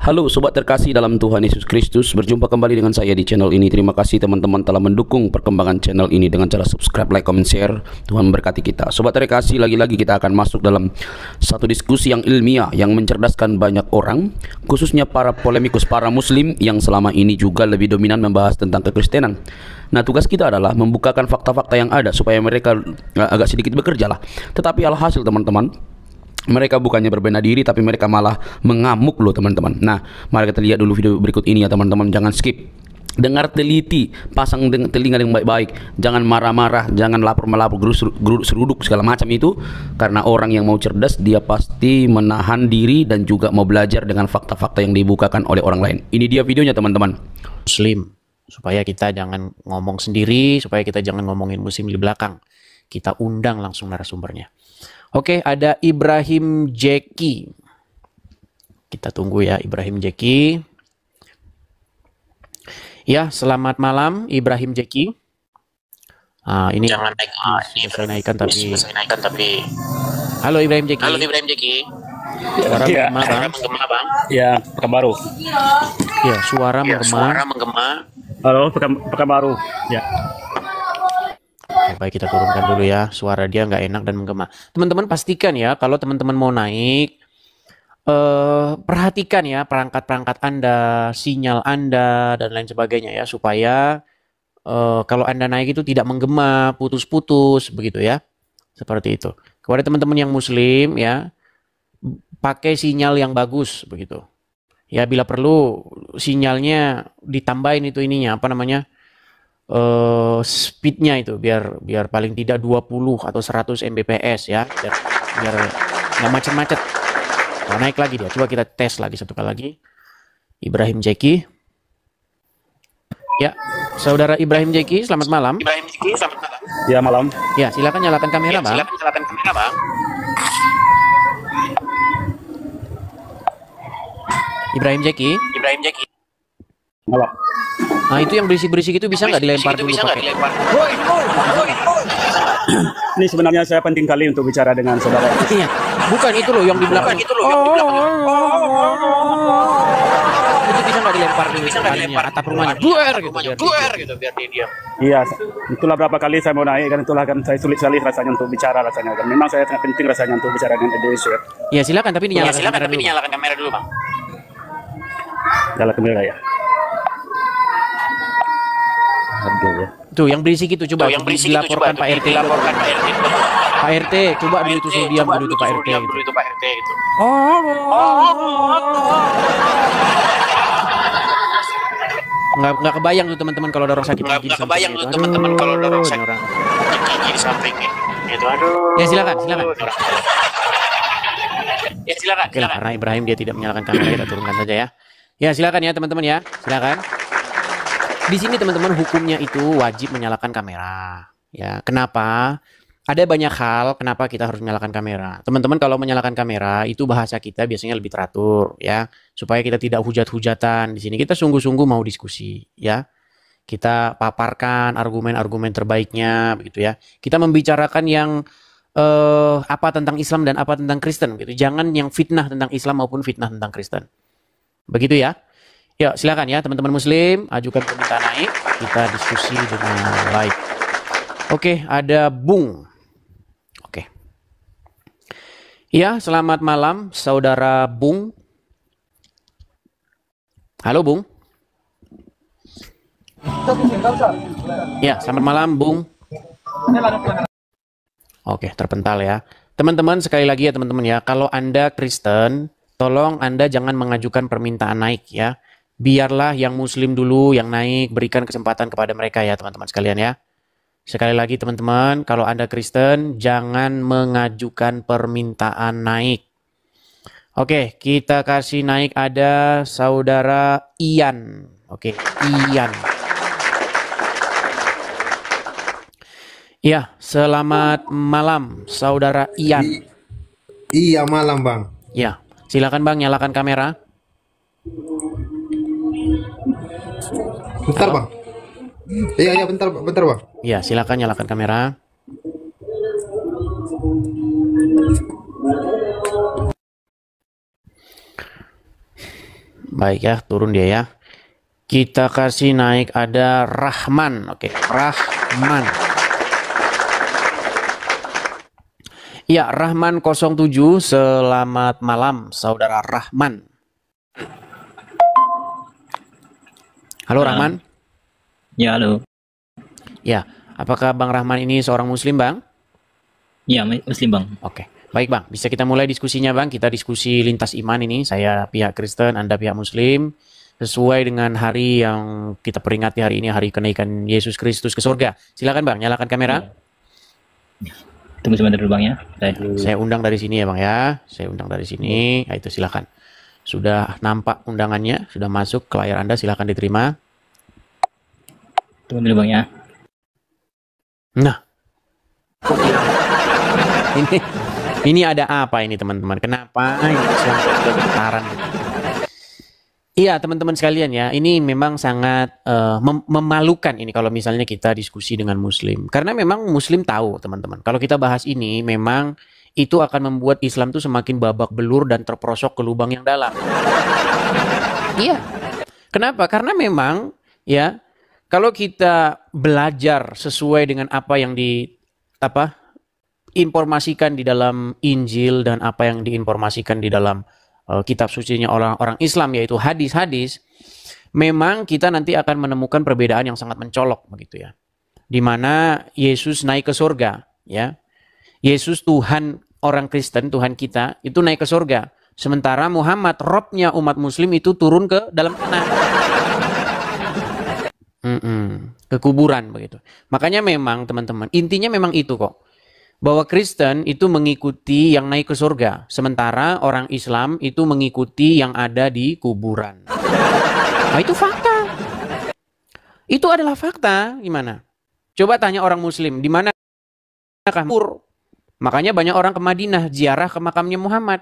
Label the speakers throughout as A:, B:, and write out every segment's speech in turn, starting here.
A: Halo sobat terkasih dalam Tuhan Yesus Kristus, berjumpa kembali dengan saya di channel ini. Terima kasih teman-teman telah mendukung perkembangan channel ini dengan cara subscribe, like, comment, share. Tuhan memberkati kita. Sobat terkasih, lagi-lagi kita akan masuk dalam satu diskusi yang ilmiah yang mencerdaskan banyak orang, khususnya para polemikus, para muslim yang selama ini juga lebih dominan membahas tentang kekristenan. Nah, tugas kita adalah membukakan fakta-fakta yang ada supaya mereka agak sedikit bekerja lah. Tetapi alhasil teman-teman, mereka bukannya berbenah diri, tapi mereka malah mengamuk loh teman-teman. Nah, mari kita lihat dulu video berikut ini ya teman-teman. Jangan skip. Dengar teliti, pasang telinga dengan baik-baik. Jangan marah-marah, jangan lapor-melapor, seruduk segala macam itu. Karena orang yang mau cerdas, dia pasti menahan diri dan juga mau belajar dengan fakta-fakta yang dibukakan oleh orang lain. Ini dia videonya teman-teman.
B: Muslim, supaya kita jangan ngomong sendiri, supaya kita jangan ngomongin muslim di belakang. Kita undang langsung narasumbernya. Oke, ada Ibrahim Jeki. Kita tunggu ya Ibrahim Jeki. Ya, selamat malam Ibrahim Jeki. Ini jangan naik. Saya naikkan tapi. Halo Ibrahim Jeki. Halo Ibrahim Jeki. Suara menggema, Bang.
C: Ya, Pekanbaru.
B: Ya, suara menggema.
C: Halo, Pekanbaru. Ya.
B: Baik, kita turunkan dulu ya. Suara dia nggak enak dan menggema. Teman-teman pastikan ya, kalau teman-teman mau naik, perhatikan ya perangkat-perangkat Anda, sinyal Anda, dan lain sebagainya ya. Supaya kalau Anda naik itu tidak menggema, putus-putus, begitu ya. Seperti itu. Kepada teman-teman yang muslim ya, pakai sinyal yang bagus, begitu. Ya, bila perlu sinyalnya ditambahin itu ininya, apa namanya? Speednya itu biar paling tidak 20 atau 100 Mbps ya, biar nggak macet-macet. Naik lagi dia, coba kita tes lagi satu kali lagi. Ibrahim Jeki. Ya, saudara Ibrahim Jeki, selamat malam.
C: Ibrahim Jeki, selamat malam. Ya, malam.
B: Ya, silakan nyalakan kamera, Bang. Ibrahim Jeki.
C: Malam.
B: Nah, itu yang berisik-berisik itu bisa nggak dilempar dulu pakai?
C: Ini sebenarnya saya penting kali untuk bicara dengan saudara.
B: Iya, bukan itu loh yang di belakang. Itu bisa nggak dilempar dulu atap rumahnya? Duer gitu biar dia diam.
C: Iya, itulah berapa kali saya mau naik kan, itulah kan saya sulit sekali rasanya untuk bicara rasanya. Dan memang saya sangat penting rasanya untuk bicara dengan Yesus.
B: Ya, silakan tapi dinyalakan kamera dulu, Bang.
C: Nyalakan kamera ya. Aduh ya.
B: Tuh yang berisik itu coba dilaporkan Pak RT. Pak RT, coba dulu itu suruh diam dulu itu Pak RT gitu. Nggak kebayang tuh teman-teman kalau ada orang sakit gigi di samping itu. Aduh. Ya silakan. Oke lah, karena Ibrahim dia tidak menyalakan kamera, kita turunkan saja ya. Ya silakan ya teman-teman ya, silakan. Di sini teman-teman hukumnya itu wajib menyalakan kamera. Ya, kenapa? Ada banyak hal kenapa kita harus menyalakan kamera. Teman-teman kalau menyalakan kamera itu bahasa kita biasanya lebih teratur ya, supaya kita tidak hujat-hujatan. Di sini kita sungguh-sungguh mau diskusi ya. Kita paparkan argumen-argumen terbaiknya begitu ya. Kita membicarakan yang apa tentang Islam dan apa tentang Kristen gitu. Jangan yang fitnah tentang Islam maupun fitnah tentang Kristen. Begitu ya. Ya, silakan ya teman-teman muslim, ajukan permintaan naik, kita diskusi dengan baik. Oke, ada Bung. Oke. Ya, selamat malam saudara Bung. Halo Bung. Ya, selamat malam Bung. Oke, terpental ya. Teman-teman, sekali lagi ya teman-teman ya, kalau Anda Kristen, tolong Anda jangan mengajukan permintaan naik ya. Biarlah yang muslim dulu yang naik, berikan kesempatan kepada mereka ya teman-teman sekalian ya. Sekali lagi teman-teman, kalau Anda Kristen jangan mengajukan permintaan naik. Oke, kita kasih naik ada saudara Ian. Oke, Ian. Ya, selamat malam saudara Ian.
D: Iya, malam Bang.
B: Ya, silakan Bang nyalakan kamera.
D: Bentar, Bang. Iya, bentar Bang.
B: Ya, silakan nyalakan kamera. Baik ya, turun dia ya. Kita kasih naik ada Rahman. Oke, Rahman. Ya, Rahman 07, selamat malam saudara Rahman. Halo Rahman.
E: Ya, halo.
B: Ya, apakah Bang Rahman ini seorang muslim, Bang?
E: Ya, Muslim, Bang.
B: Oke. Baik, Bang. Bisa kita mulai diskusinya, Bang. Kita diskusi lintas iman ini. Saya pihak Kristen, Anda pihak Muslim. Sesuai dengan hari yang kita peringati hari ini, hari kenaikan Yesus Kristus ke surga. Silakan, Bang. Nyalakan kamera.
E: Tunggu sebentar dulu, Bang ya.
B: Saya undang dari sini ya, Bang ya. Saya undang dari sini. Nah, itu silakan. Sudah nampak undangannya, sudah masuk ke layar Anda. Silakan diterima.
E: Tunggu dulu, Bang ya.
B: Nah. Ini ada apa ini, teman-teman? Kenapa ini sudah getaran? Iya, teman-teman sekalian ya, ini memang sangat memalukan ini kalau misalnya kita diskusi dengan Muslim. Karena memang Muslim tahu, teman-teman. Kalau kita bahas ini, memang itu akan membuat Islam itu semakin babak belur dan terperosok ke lubang yang dalam. Iya. Kenapa? Karena memang ya, kalau kita belajar sesuai dengan apa yang informasikan di dalam Injil dan apa yang diinformasikan di dalam kitab sucinya orang-orang Islam, yaitu hadis-hadis, memang kita nanti akan menemukan perbedaan yang sangat mencolok begitu ya. Di mana Yesus naik ke surga, ya. Yesus Tuhan orang Kristen, Tuhan kita itu naik ke surga. Sementara Muhammad, Robnya umat Muslim itu turun ke dalam tanah. Ke kuburan begitu. Makanya memang teman-teman, intinya memang itu kok. Bahwa Kristen itu mengikuti yang naik ke surga, sementara orang Islam itu mengikuti yang ada di kuburan. Nah, itu fakta. Itu adalah fakta. Gimana? Coba tanya orang Muslim, di mana kubur? Makanya banyak orang ke Madinah ziarah ke makamnya Muhammad.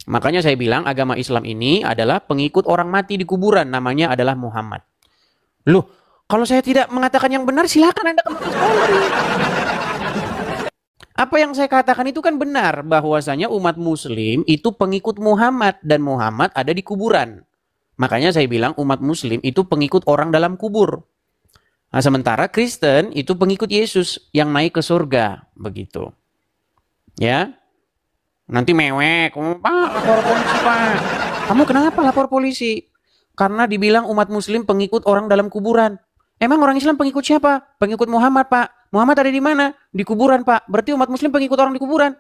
B: Makanya saya bilang agama Islam ini adalah pengikut orang mati di kuburan, namanya adalah Muhammad. Loh, kalau saya tidak mengatakan yang benar, silakan Anda ke Mabes Polri. Apa yang saya katakan itu kan benar, bahwasanya umat Muslim itu pengikut Muhammad dan Muhammad ada di kuburan. Makanya saya bilang umat Muslim itu pengikut orang dalam kubur. Nah, sementara Kristen itu pengikut Yesus yang naik ke surga, begitu. Ya, nanti mewek, Pak, lapor polisi Pak. Kamu kenapa lapor polisi? Karena dibilang umat Muslim pengikut orang dalam kuburan. Emang orang Islam pengikut siapa? Pengikut Muhammad, Pak. Muhammad ada di mana? Di kuburan, Pak. Berarti umat Muslim pengikut orang di kuburan.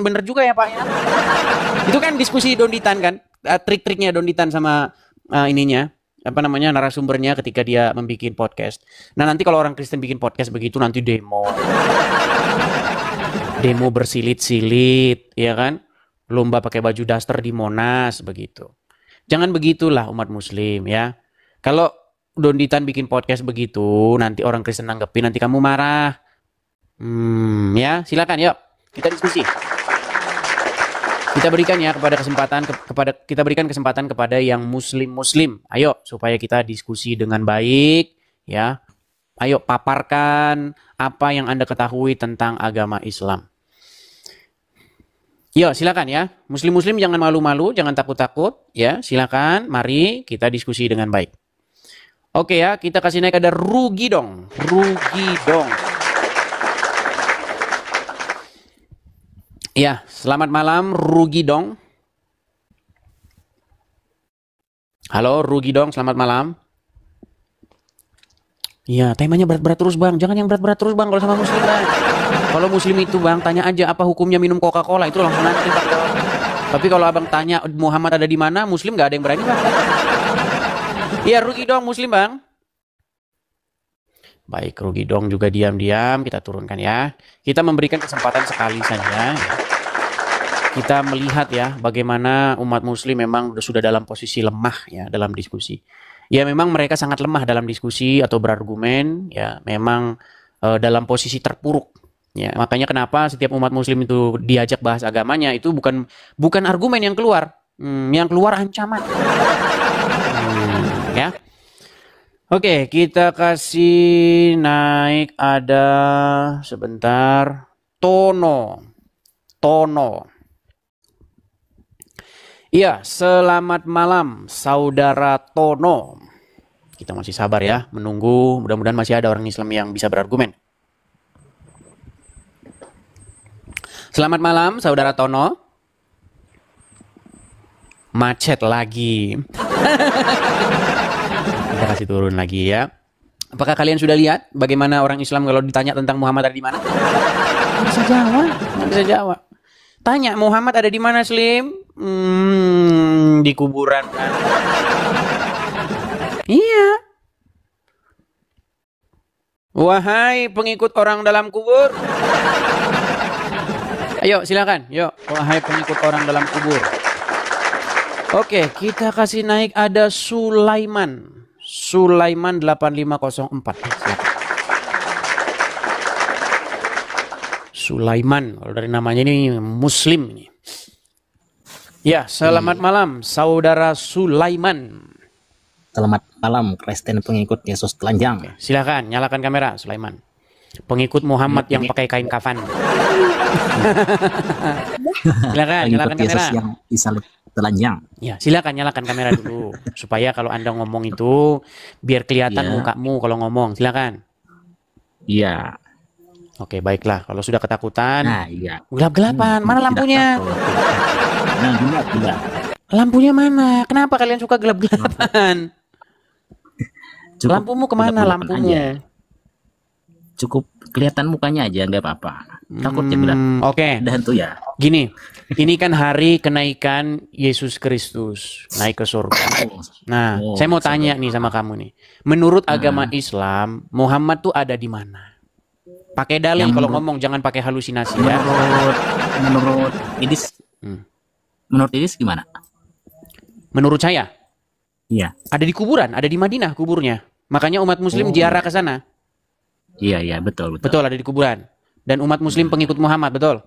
B: Bener juga ya, Pak. Ya? Itu kan diskusi Donditan kan? Trik-triknya Donditan sama narasumbernya ketika dia membuat podcast. Nah, nanti kalau orang Kristen bikin podcast begitu, nanti demo. Demo bersilit-silit, ya kan? Lomba pakai baju daster di Monas, begitu. Jangan begitulah umat Muslim, ya. Kalau Donditan bikin podcast begitu, nanti orang Kristen nanggepin, nanti kamu marah. Ya, silakan, yuk kita diskusi. Kita berikan ya kita berikan kesempatan kepada yang muslim. Ayo supaya kita diskusi dengan baik, ya. Ayo paparkan apa yang Anda ketahui tentang agama Islam. Yuk, silakan ya. Muslim jangan malu-malu, jangan takut-takut, ya. Silakan, mari kita diskusi dengan baik. Oke ya, kita kasih naik ada Rugi dong. Ya, selamat malam Rugi dong. Halo Rugi dong, selamat malam. Ya, temanya berat-berat terus Bang. Jangan yang berat-berat terus Bang kalau sama Muslim Bang. Kalau Muslim itu Bang, tanya aja apa hukumnya minum Coca-Cola, itu langsung nanti Bang. Tapi kalau Abang tanya Muhammad ada di mana, Muslim nggak ada yang berani Bang. Iya, Rugi dong Muslim Bang. Baik, Rugi dong juga diam-diam, kita turunkan ya. Kita memberikan kesempatan sekali saja. Kita melihat ya bagaimana umat Muslim memang sudah dalam posisi lemah ya dalam diskusi. Ya memang mereka sangat lemah dalam diskusi atau berargumen, ya memang dalam posisi terpuruk. Ya, makanya kenapa setiap umat Muslim itu diajak bahas agamanya itu bukan argumen yang keluar, yang keluar ancaman. Ya. Oke, kita kasih naik ada sebentar Tono. Iya, selamat malam Saudara Tono. Kita masih sabar ya, menunggu. Mudah-mudahan masih ada orang Islam yang bisa berargumen. Selamat malam Saudara Tono. Macet lagi. Kita kasih turun lagi ya. Apakah kalian sudah lihat bagaimana orang Islam kalau ditanya tentang Muhammad ada di mana? Nggak bisa jawab, nggak bisa jawab. Tanya Muhammad ada di mana, Slim? Di kuburan kan? Iya. Wahai pengikut orang dalam kubur. Ayo silakan, yuk. Wahai pengikut orang dalam kubur. Oke, kita kasih naik ada Sulaiman. Sulaiman 8504. Silakan. Sulaiman, kalau dari namanya ini Muslim ini. Ya, selamat malam Saudara Sulaiman.
F: Selamat malam Kristen pengikut Yesus telanjang.
B: Silakan nyalakan kamera Sulaiman. Pengikut Muhammad yang pakai kain kafan. Silakan nyalakan
F: Pengikut Yesus
B: kamera.
F: yang disalib telanjang.
B: Ya, silakan nyalakan kamera dulu supaya kalau Anda ngomong itu biar kelihatan
F: Iya.
B: mukamu kalau ngomong. Silakan.
F: Iya.
B: Oke, baiklah. Kalau sudah ketakutan,
F: Nah, iya.
B: gelap-gelapan. Mana
F: Tidak
B: lampunya?
F: takut. Nah, gelap.
B: Lampunya mana? Kenapa kalian suka gelap-gelapan?
F: Cukup
B: Lampumu kemana
F: gelap-gelapan
B: lampumu?
F: aja. Cukup kelihatan mukanya aja, nggak apa-apa. Takutnya gelap.
B: Oke,
F: Ada hantu ya.
B: gini. Ini kan hari kenaikan Yesus Kristus naik ke surga. Nah,
F: Oh,
B: saya mau
F: surga.
B: tanya nih sama kamu nih. Menurut agama Islam, Muhammad tuh ada di mana? Pakai dalil
F: Yang
B: kalau
F: menurut-
B: ngomong, jangan pakai halusinasi ya.
F: Menurut Idis,
B: Hmm.
F: menurut Idis gimana?
B: Menurut saya,
F: Iya.
B: ada di kuburan, ada di Madinah kuburnya. Makanya umat muslim ziarah ke sana.
F: Iya, betul.
B: Betul, ada di kuburan. Dan umat muslim pengikut Muhammad, betul?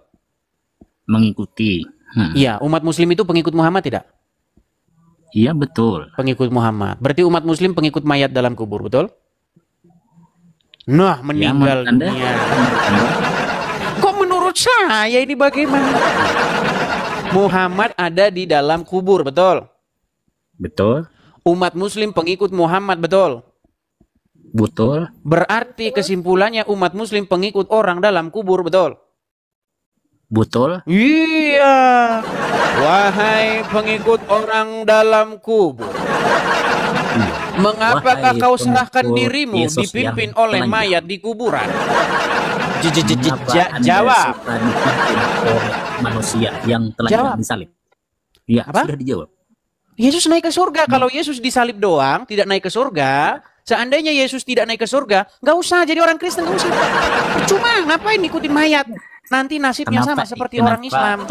F: Mengikuti.
B: Iya, umat muslim itu pengikut Muhammad tidak?
F: Iya, betul.
B: Pengikut Muhammad. Berarti umat muslim pengikut mayat dalam kubur, betul? Nah, meninggal
F: menurut Anda?
B: dunia.
F: Menurut Anda?
B: Kok menurut saya ini bagaimana? Muhammad ada di dalam kubur, betul?
F: Betul.
B: Umat muslim pengikut Muhammad, betul?
F: Betul.
B: Berarti kesimpulannya umat muslim pengikut orang dalam kubur, betul?
F: Betul.
B: Iya. Wahai pengikut orang dalam kubur. Mengapakah
F: Wahai
B: kau serahkan
F: pengikut
B: dirimu
F: Yesus
B: dipimpin
F: yang
B: oleh
F: telanjang.
B: mayat di kuburan?
F: Mengapa Anda
B: Jawab.
F: suka dipimpin oleh manusia yang
B: Jawab.
F: telanjang disalib? Ya,
B: Apa?
F: sudah dijawab.
B: Yesus naik ke surga. Kalau Yesus disalib doang, tidak naik ke surga. Seandainya Yesus tidak naik ke surga, nggak usah jadi orang Kristen, nggak usah. Percuma, ngapain ikutin mayat? Nanti nasibnya sama seperti orang Islam.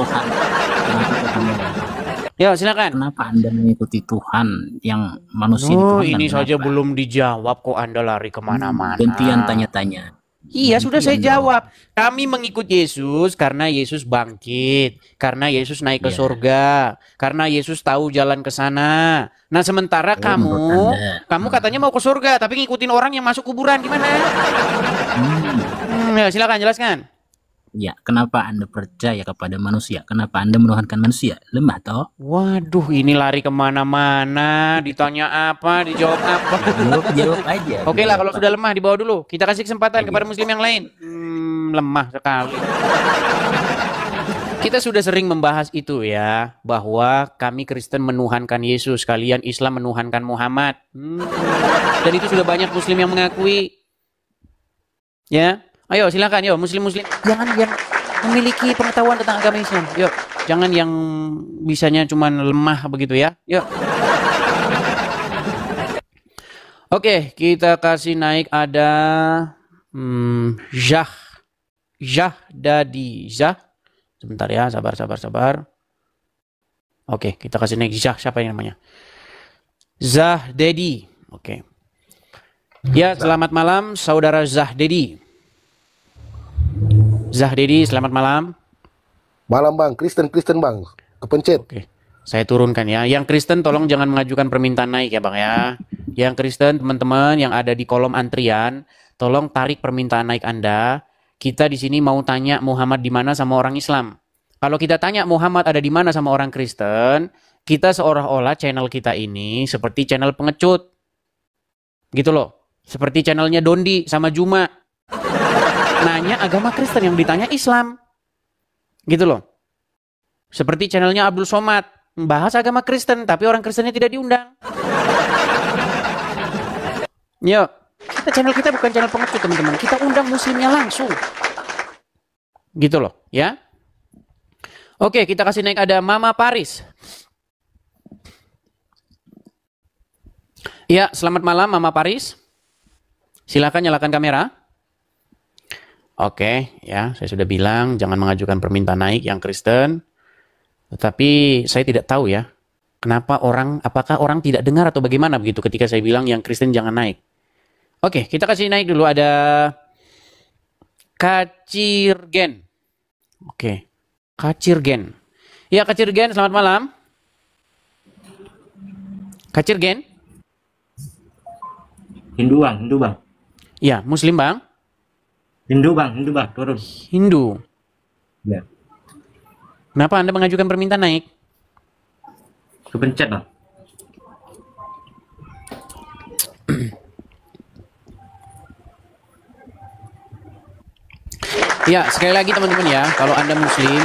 B: Ya, silakan.
F: Kenapa Anda mengikuti Tuhan yang manusia
B: Oh,
F: dituhankan?
B: ini saja
F: Kenapa?
B: belum dijawab kok Anda lari kemana-mana.
F: Gantian tanya-tanya.
B: Iya, sudah saya
F: Gantian dong.
B: jawab. Kami mengikut Yesus karena Yesus bangkit, karena Yesus naik ke
F: Iya.
B: surga, karena Yesus tahu jalan ke sana. Nah, sementara
F: Oh, menurut Anda.
B: kamu katanya mau ke surga, tapi ngikutin orang yang masuk kuburan gimana? Ya, silakan jelaskan.
F: Ya, kenapa Anda percaya kepada manusia? Kenapa Anda menuhankan manusia? Lemah toh?
B: Waduh, ini lari kemana-mana. Ditanya apa, dijawab apa.
F: Jawab aja.
B: Oke lah, kalau
F: Jawab.
B: sudah lemah dibawa dulu. Kita kasih kesempatan
F: Iya.
B: kepada muslim yang lain. Lemah sekali. Kita sudah sering membahas itu ya, bahwa kami Kristen menuhankan Yesus, kalian Islam menuhankan Muhammad. Dan itu sudah banyak muslim yang mengakui. Ya, ayo silakan, yo muslim-muslim. Jangan yang memiliki pengetahuan tentang agama Islam. Yuk, jangan yang bisanya cuman lemah begitu ya. Yuk. Oke, kita kasih naik ada Dadi. Sebentar ya, sabar. Oke, kita kasih naik siapa yang namanya? Zahdedi. Oke. Ya, selamat malam saudara Zahdedi. Zahdedi, selamat malam.
G: Malam bang, Kristen bang, kepencet.
B: Oke, saya turunkan ya. Yang Kristen tolong jangan mengajukan permintaan naik ya bang ya. Yang Kristen teman-teman yang ada di kolom antrian, tolong tarik permintaan naik Anda. Kita di sini mau tanya Muhammad di mana sama orang Islam. Kalau kita tanya Muhammad ada di mana sama orang Kristen, kita seolah-olah channel kita ini seperti channel pengecut. Gitu loh. Seperti channelnya Dondi sama Juma. Nanya agama Kristen, yang ditanya Islam. Gitu loh. Seperti channelnya Abdul Somad. Membahas agama Kristen, tapi orang Kristennya tidak diundang. Yuk. Channel kita bukan channel pengecut, teman-teman. Kita undang muslimnya langsung. Gitu loh, ya. Oke, kita kasih naik ada Mama Paris. Ya, selamat malam Mama Paris. Silakan nyalakan kamera. Oke, ya, saya sudah bilang jangan mengajukan permintaan naik yang Kristen. Tetapi saya tidak tahu ya, kenapa apakah orang tidak dengar atau bagaimana begitu ketika saya bilang yang Kristen jangan naik. Oke, kita kasih naik dulu ada Kacirgen. Oke, Kacirgen. Ya, Kacirgen, selamat malam. Kacirgen.
E: Hindu bang.
B: Ya, Muslim bang.
E: Hindu bang, turun.
B: Hindu.
E: Ya.
B: Kenapa Anda mengajukan permintaan naik?
E: Kepencet bang.
B: Ya, sekali lagi teman-teman ya, kalau Anda Muslim,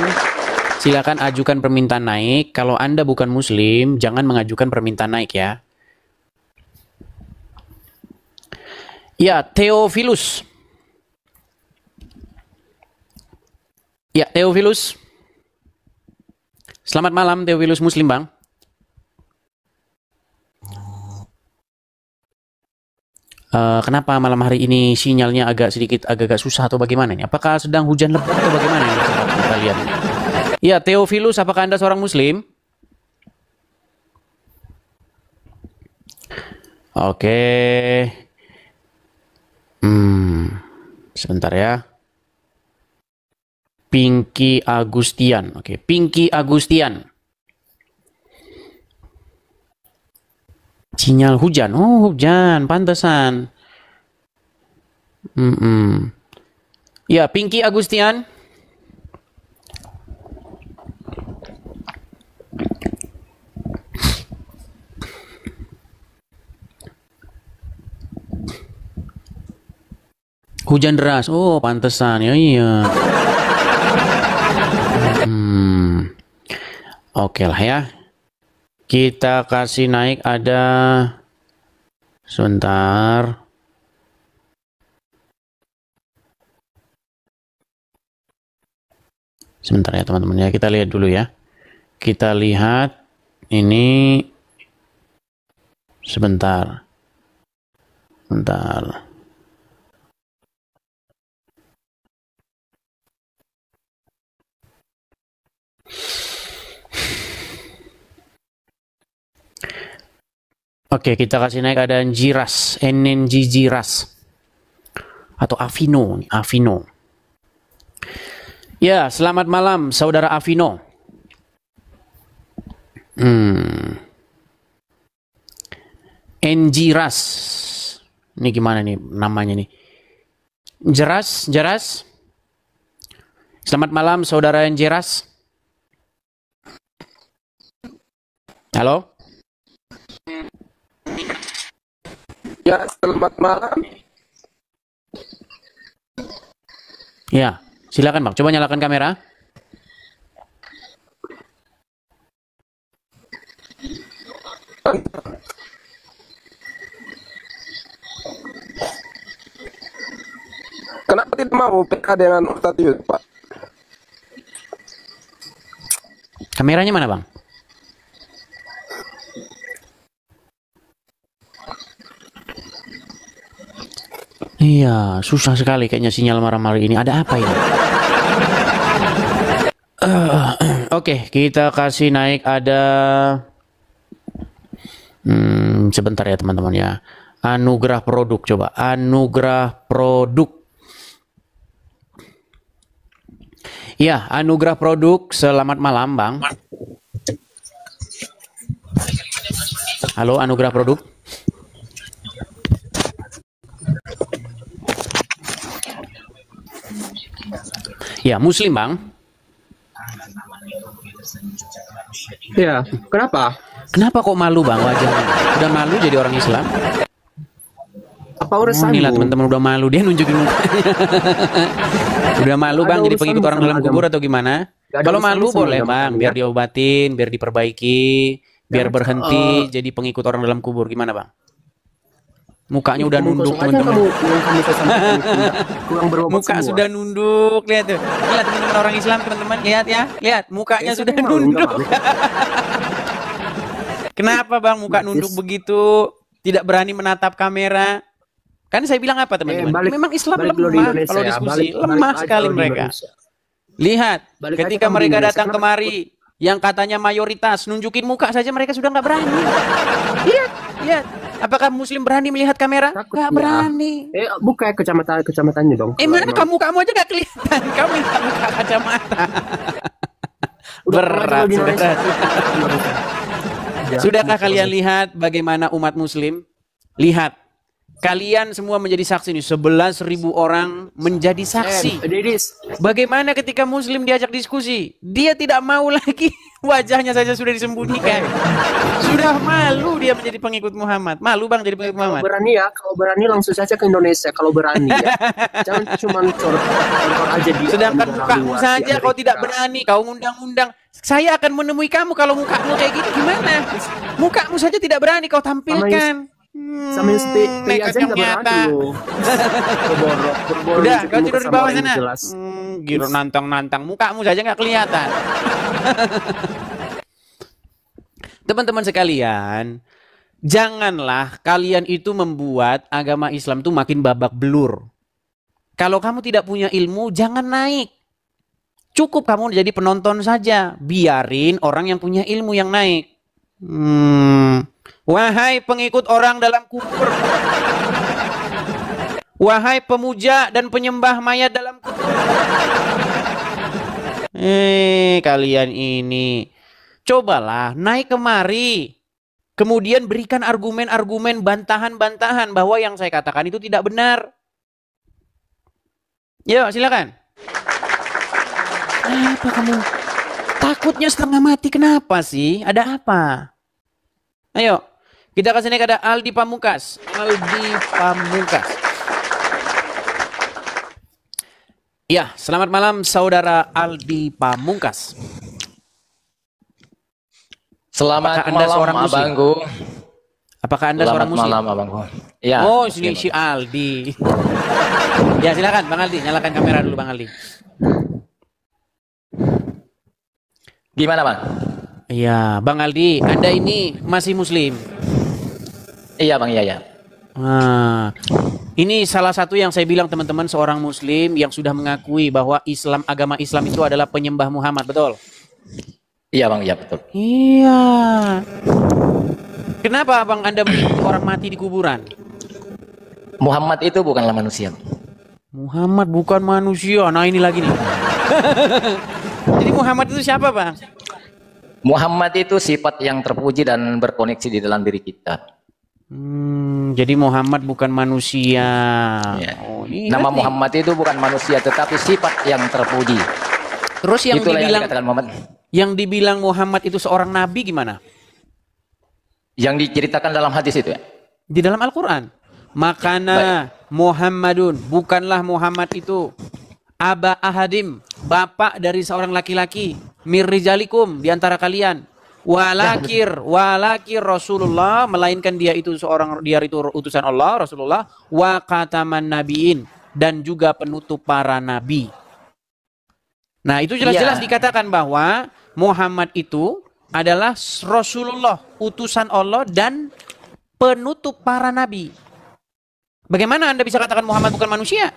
B: silakan ajukan permintaan naik. Kalau Anda bukan Muslim, jangan mengajukan permintaan naik ya. Ya, Theophilus. Ya, Theophilus. Selamat malam, Theophilus Muslim, Bang. Kenapa malam hari ini sinyalnya agak susah atau bagaimana ini? Apakah sedang hujan lebat atau bagaimana ini? Kita lihat. Ya, Theophilus, apakah Anda seorang Muslim? Oke. Sebentar ya. Pinky Agustian. Oke, Pinky Agustian. Sinyal hujan. Oh, hujan. Pantesan. Ya, Pinky Agustian. Hujan deras. Oh, pantesan. Ya, iya. Oke lah ya. Kita kasih naik ada sebentar. Sebentar ya teman-teman ya, kita lihat dulu ya. Kita lihat ini sebentar. Bentar. Oke, kita kasih naik ada Jiras, NNG Jiras. Atau Avino, Avino. Ya, selamat malam Saudara Avino. Njiras. Ini gimana nih namanya nih? Jeras. Selamat malam Saudara Njiras. Halo?
G: Ya, selamat malam.
B: Ya, silakan Bang. Coba nyalakan kamera.
G: Kenapa tidak mau PK dengan Ustadz Yud, Pak?
B: Kameranya mana Bang? Iya, susah sekali kayaknya sinyal malam hari ini. Ada apa ini? Oke, kita kasih naik ada... sebentar ya teman-teman ya. Anugerah produk, coba. Anugerah produk. Ya, Anugerah produk. Selamat malam, Bang. Halo, Anugerah produk. Ya, Muslim Bang.
H: Iya, kenapa?
B: Kenapa kok malu bang wajahnya? Udah malu jadi orang Islam?
H: Apa urusanmu?
B: Inilah teman-teman udah malu, dia nunjukin mukanya. Udah malu bang,
H: Ada
B: jadi
H: urusan
B: pengikut orang
H: sama
B: dalam
H: agama.
B: kubur atau gimana?
H: Gak ada
B: Kalau
H: urusan
B: malu
H: sama
B: boleh
H: agama
B: bang,
H: kami,
B: biar
H: ya.
B: diobatin, biar diperbaiki, biar berhenti jadi pengikut orang dalam kubur. Gimana bang? Mukanya udah nunduk teman-teman.
H: Kurang berobat
B: Muka
H: semua.
B: sudah nunduk, lihat tuh. Lihat teman-teman orang Islam, teman-teman, lihat ya, lihat mukanya sudah
H: Saya mau,
B: nunduk.
H: enggak,
B: Kenapa bang muka nunduk begitu? Tidak berani menatap kamera? Kan saya bilang apa teman-teman?
H: balik-
B: Memang Islam
H: balik dulu di
B: lemah
H: Indonesia
B: kalau
H: ya,
B: diskusi,
H: balik
B: lemah
H: aja
B: sekali
H: kalau di
B: mereka.
H: Indonesia.
B: Lihat,
H: Balik aja
B: ketika
H: kamu di
B: mereka
H: Indonesia,
B: datang
H: kenapa
B: kemari, yang katanya mayoritas, nunjukin muka saja mereka sudah nggak berani. Lihat, lihat. Apakah Muslim berani melihat kamera?
H: Takut
B: Nggak
H: ya.
B: berani.
H: Buka ya kecamatannya dong.
B: Mana kamu aja nggak kelihatan. Kamu minta buka kacamata. Berat, berat. Sudahkah kalian lihat bagaimana umat Muslim? Lihat, kalian semua menjadi saksi nih. 11.000 orang menjadi saksi.
H: Dedis,
B: Bagaimana ketika Muslim diajak diskusi, dia tidak mau lagi. Wajahnya saja sudah disembunyikan. Sudah malu dia menjadi pengikut Muhammad. Malu bang jadi pengikut Muhammad.
H: kalau berani langsung saja ke Indonesia. Kalau berani ya. Jangan cuma cor aja di
B: Sedangkan
H: negara
B: mukamu
H: luar,
B: saja
H: di
B: kau
H: Amerika.
B: tidak berani, kau ngundang-undang. Saya akan menemui kamu kalau mukamu kayak gitu gimana? Mukamu saja tidak berani kau tampilkan.
H: Sama yang
B: nekat
H: aja
B: yang
H: nggak berani
B: nyata.
H: loh. Berboro,
B: Udah,
H: nunjukin
B: kau
H: muka
B: tidur di
H: sama
B: bawah
H: orang
B: sana.
H: jelas.
B: Giro nantang-nantang, mukamu saja nggak kelihatan. Teman-teman sekalian, janganlah kalian itu membuat agama Islam itu makin babak belur. Kalau kamu tidak punya ilmu, jangan naik. Cukup kamu jadi penonton saja. Biarin orang yang punya ilmu yang naik. Wahai pengikut orang dalam kubur. Wahai pemuja dan penyembah mayat dalam kubur. Kalian ini. Cobalah naik kemari. Kemudian berikan argumen-argumen, bantahan-bantahan bahwa yang saya katakan itu tidak benar. Yuk, silakan. Apa kamu? Takutnya setengah mati, kenapa sih? Ada apa? Ayo, kita kasih naik ada Aldi Pamungkas. Aldi Pamungkas. Ya, selamat malam saudara Aldi Pamungkas.
I: Selamat
B: Apakah Anda
I: malam
B: seorang muslim?
I: abangku.
B: Apakah Anda
I: Selamat
B: seorang muslim?
I: malam abangku. Ya.
B: Oh,
I: muslim.
B: sini si Aldi. Ya, silakan Bang Aldi, nyalakan kamera dulu Bang Aldi.
I: Gimana bang?
B: Iya, Bang Aldi, Anda ini masih muslim.
I: Iya bang, iya ya.
B: Nah, ini salah satu yang saya bilang teman-teman, seorang muslim yang sudah mengakui bahwa Islam, agama Islam itu adalah penyembah Muhammad, betul?
I: Iya bang, iya betul.
B: Iya. Kenapa Bang Anda mengikuti orang mati di kuburan?
I: Muhammad itu bukanlah manusia.
B: Muhammad bukan manusia. Nah, ini lagi nih. Jadi Muhammad itu siapa, Bang?
I: Muhammad itu sifat yang terpuji dan berkoneksi di dalam diri kita.
B: Jadi Muhammad bukan manusia.
I: Ya.
B: Oh, ini
I: Nama
B: nih.
I: Muhammad itu bukan manusia tetapi sifat yang terpuji.
B: Terus yang
I: Itulah
B: dibilang
I: yang dikatakan Muhammad.
B: yang dibilang Muhammad itu seorang nabi gimana?
I: Yang diceritakan dalam hadis itu ya.
B: Di dalam Al-Qur'an. Makana Muhammadun, bukanlah Muhammad itu aba ahadim, bapak dari seorang laki-laki, mirrijalikum di antara kalian. Walakir Rasulullah, melainkan dia itu utusan Allah, Rasulullah, wa khataman nabiin, dan juga penutup para nabi. Nah, itu jelas-jelas dikatakan bahwa Muhammad itu adalah Rasulullah, utusan Allah dan penutup para nabi. Bagaimana Anda bisa katakan Muhammad bukan manusia?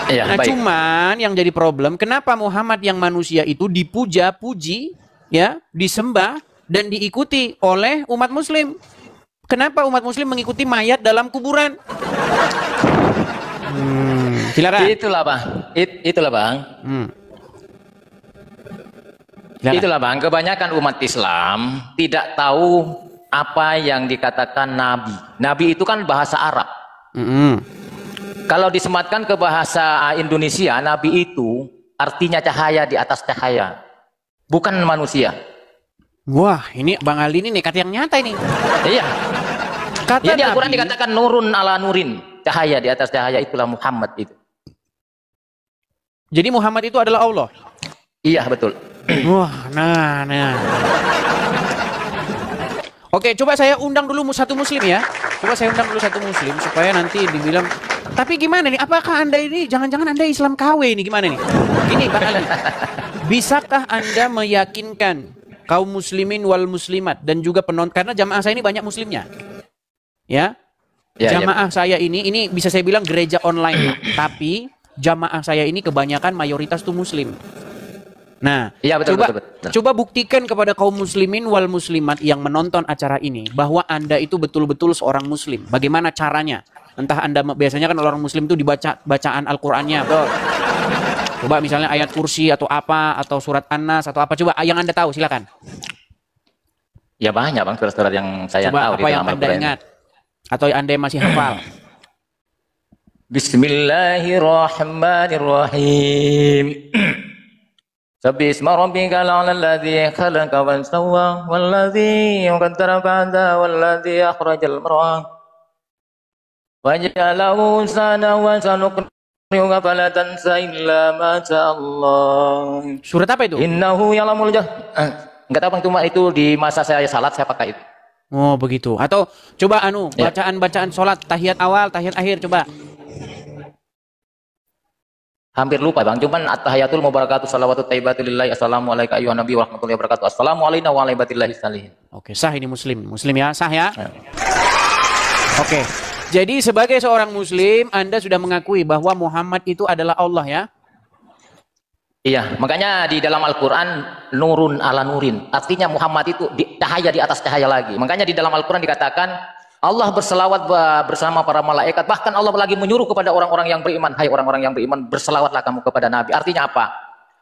I: Iya,
B: Nah,
I: baik.
B: cuman yang jadi problem, kenapa Muhammad yang manusia itu dipuja-puji, ya, disembah dan diikuti oleh umat Muslim? Kenapa umat Muslim mengikuti mayat dalam kuburan? Silakan.
I: Itulah bang. Itulah bang.
B: Silakan.
I: Itulah bang. Kebanyakan umat Islam tidak tahu apa yang dikatakan nabi. Nabi itu kan bahasa Arab. Kalau disematkan ke bahasa Indonesia, nabi itu artinya cahaya di atas cahaya. bukan manusia.
B: Wah, ini Bang Ali ini nekat yang nyata ini.
I: Iya.
B: Kata
I: Ya, di Al-Quran
B: Nabi,
I: dikatakan nurun ala nurin, cahaya di atas cahaya, itulah Muhammad itu.
B: jadi Muhammad itu adalah Allah.
I: Iya, betul.
B: Wah, nah. Oke, coba saya undang dulu satu muslim ya. Coba saya undang dulu satu muslim supaya nanti dibilang, tapi gimana nih? Apakah Anda ini jangan-jangan Anda Islam KW ini gimana nih? Gini Bang Ali. Bisakah Anda meyakinkan kaum muslimin wal muslimat dan juga penonton, karena jamaah saya ini banyak muslimnya. Ya. Jamaah saya ini bisa saya bilang gereja online, tapi jamaah saya ini kebanyakan mayoritas tuh muslim. Nah,
I: ya, betul, betul.
B: Coba buktikan kepada kaum muslimin wal muslimat yang menonton acara ini bahwa Anda itu betul-betul seorang muslim. Bagaimana caranya? Entah Anda, biasanya kan orang muslim itu dibaca bacaan Al-Qur'annya, betul. Coba misalnya ayat kursi atau apa, atau surat An-Nas atau apa, coba yang Anda tahu silakan.
I: Ya banyak Bang surat-surat yang saya
B: coba
I: tahu
B: apa yang Anda ingat atau Anda yang masih hafal.
I: Bismillahirrahmanirrahim. Sabbihisma rabbikal a'la alladzi khalaqa wa sawwa walladzi qaddara fahada walladzi akhrajal mar'ah waja'alahu sana wa sanuqri'uka fala tansa illa ma Allah.
B: Surat apa itu?
I: Innahu ya'lamul enggak tahu Bang, cuma itu di masa saya salat saya pakai itu.
B: Oh, begitu. Atau coba bacaan-bacaan salat, tahiyat awal, tahiyat akhir, coba.
I: Hampir lupa Bang, cuman at-tahiyatul mubarakatuh salawatu thayyibatu lillahi assalamu alayka ayyuhan nabi wa rahmatullahi wa barakatuh assalamu alayna wa ala ibadillahi salihin.
B: Oke, sah ini muslim ya, sah ya. Oke, jadi sebagai seorang muslim Anda sudah mengakui bahwa Muhammad itu adalah Allah ya.
I: Iya, makanya di dalam Al-Quran nurun ala nurin, artinya Muhammad itu cahaya di atas cahaya lagi. Makanya di dalam Al-Quran dikatakan Allah berselawat bersama para malaikat. Bahkan Allah lagi menyuruh kepada orang-orang yang beriman, hai orang-orang yang beriman, berselawatlah kamu kepada Nabi. Artinya apa?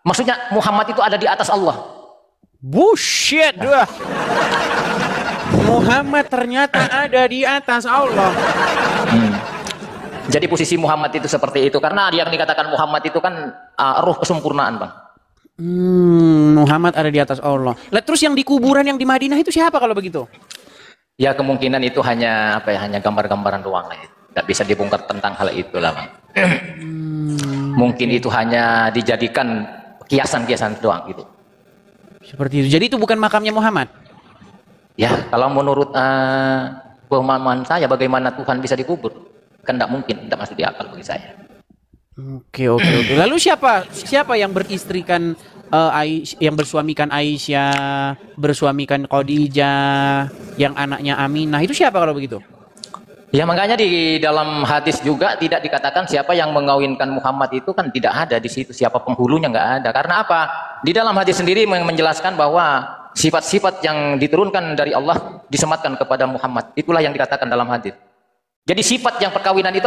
I: Maksudnya Muhammad itu ada di atas Allah.
B: Bullshit. Muhammad ternyata ada di atas Allah.
I: Jadi posisi Muhammad itu seperti itu, karena yang dikatakan Muhammad itu kan ruh kesempurnaan Bang.
B: Muhammad ada di atas Allah. Lah terus yang di kuburan yang di Madinah itu siapa kalau begitu?
I: Ya kemungkinan itu hanya hanya gambar-gambaran doang lah. Tidak bisa dibongkar tentang hal itulah Bang. Mungkin itu hanya dijadikan kiasan-kiasan doang gitu.
B: Seperti itu. Jadi itu bukan makamnya Muhammad.
I: Ya kalau menurut pemahaman saya, bagaimana Tuhan bisa dikubur? Kan tidak mungkin, tidak masuk di akal bagi saya.
B: Oke. Lalu siapa yang beristrikan yang bersuamikan Aisyah, bersuamikan Khadijah, yang anaknya Aminah, itu siapa kalau begitu?
I: Ya makanya di dalam hadis juga tidak dikatakan siapa yang mengawinkan Muhammad, itu kan tidak ada di situ, siapa penghulunya nggak ada. Karena apa? Di dalam hadis sendiri menjelaskan bahwa sifat-sifat yang diturunkan dari Allah disematkan kepada Muhammad. Itulah yang dikatakan dalam hadis. Jadi sifat yang perkawinan itu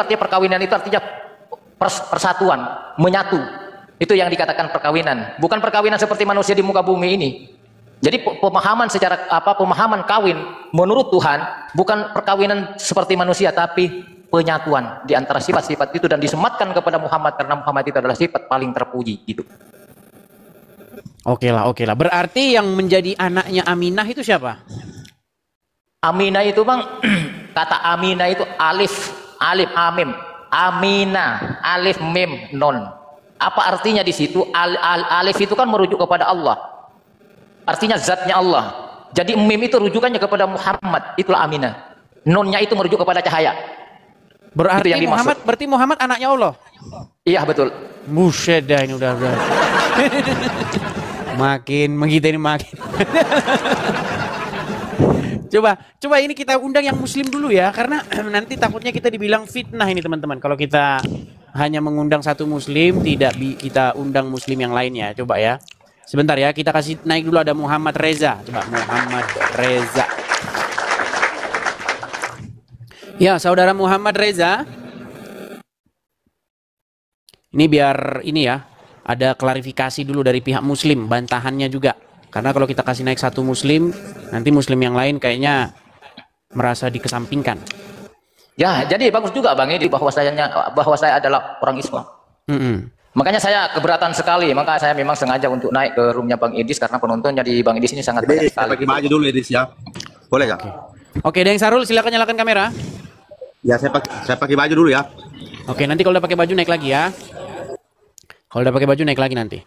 I: artinya persatuan, menyatu. Itu yang dikatakan perkawinan, bukan perkawinan seperti manusia di muka bumi ini. Jadi pemahaman pemahaman kawin menurut Tuhan bukan perkawinan seperti manusia, tapi penyatuan di antara sifat-sifat itu dan disematkan kepada Muhammad, karena Muhammad itu adalah sifat paling terpuji gitu.
B: Oke lah. Berarti yang menjadi anaknya Aminah itu siapa?
I: Aminah itu Bang, kata Aminah itu alif amim. Aminah, alif mim non. Apa artinya di situ? Alif itu kan merujuk kepada Allah. Artinya zatnya Allah. Jadi mim itu rujukannya kepada Muhammad. Itulah Aminah. Nonnya itu merujuk kepada cahaya.
B: Berarti Muhammad anaknya Allah.
I: Iya betul.
B: Buset dah ini udah. Makin Coba ini kita undang yang muslim dulu ya, karena nanti takutnya kita dibilang fitnah ini teman-teman. Kalau kita hanya mengundang satu muslim, tidak kita undang muslim yang lainnya. Coba ya. Sebentar ya, kita kasih naik dulu, ada Muhammad Reza. Coba Muhammad Reza. Ya, saudara Muhammad Reza. Ini biar ini ya, ada klarifikasi dulu dari pihak muslim, bantahannya juga. Karena kalau kita kasih naik satu muslim, nanti muslim yang lain kayaknya merasa dikesampingkan.
I: Ya, jadi bagus juga Bang ini bahwa saya adalah orang Islam. Makanya saya keberatan sekali, maka saya memang sengaja untuk naik ke roomnya Bang Idris karena penontonnya di Bang Idris ini sangat banyak sekali.
G: Pakai baju dulu Idris ya. Boleh nggak?
B: Oke, Deng Sarul silakan nyalakan kamera.
G: Ya saya pakai baju dulu ya.
B: Oke, nanti kalau udah pakai baju naik lagi ya. Kalau udah pakai baju naik lagi nanti.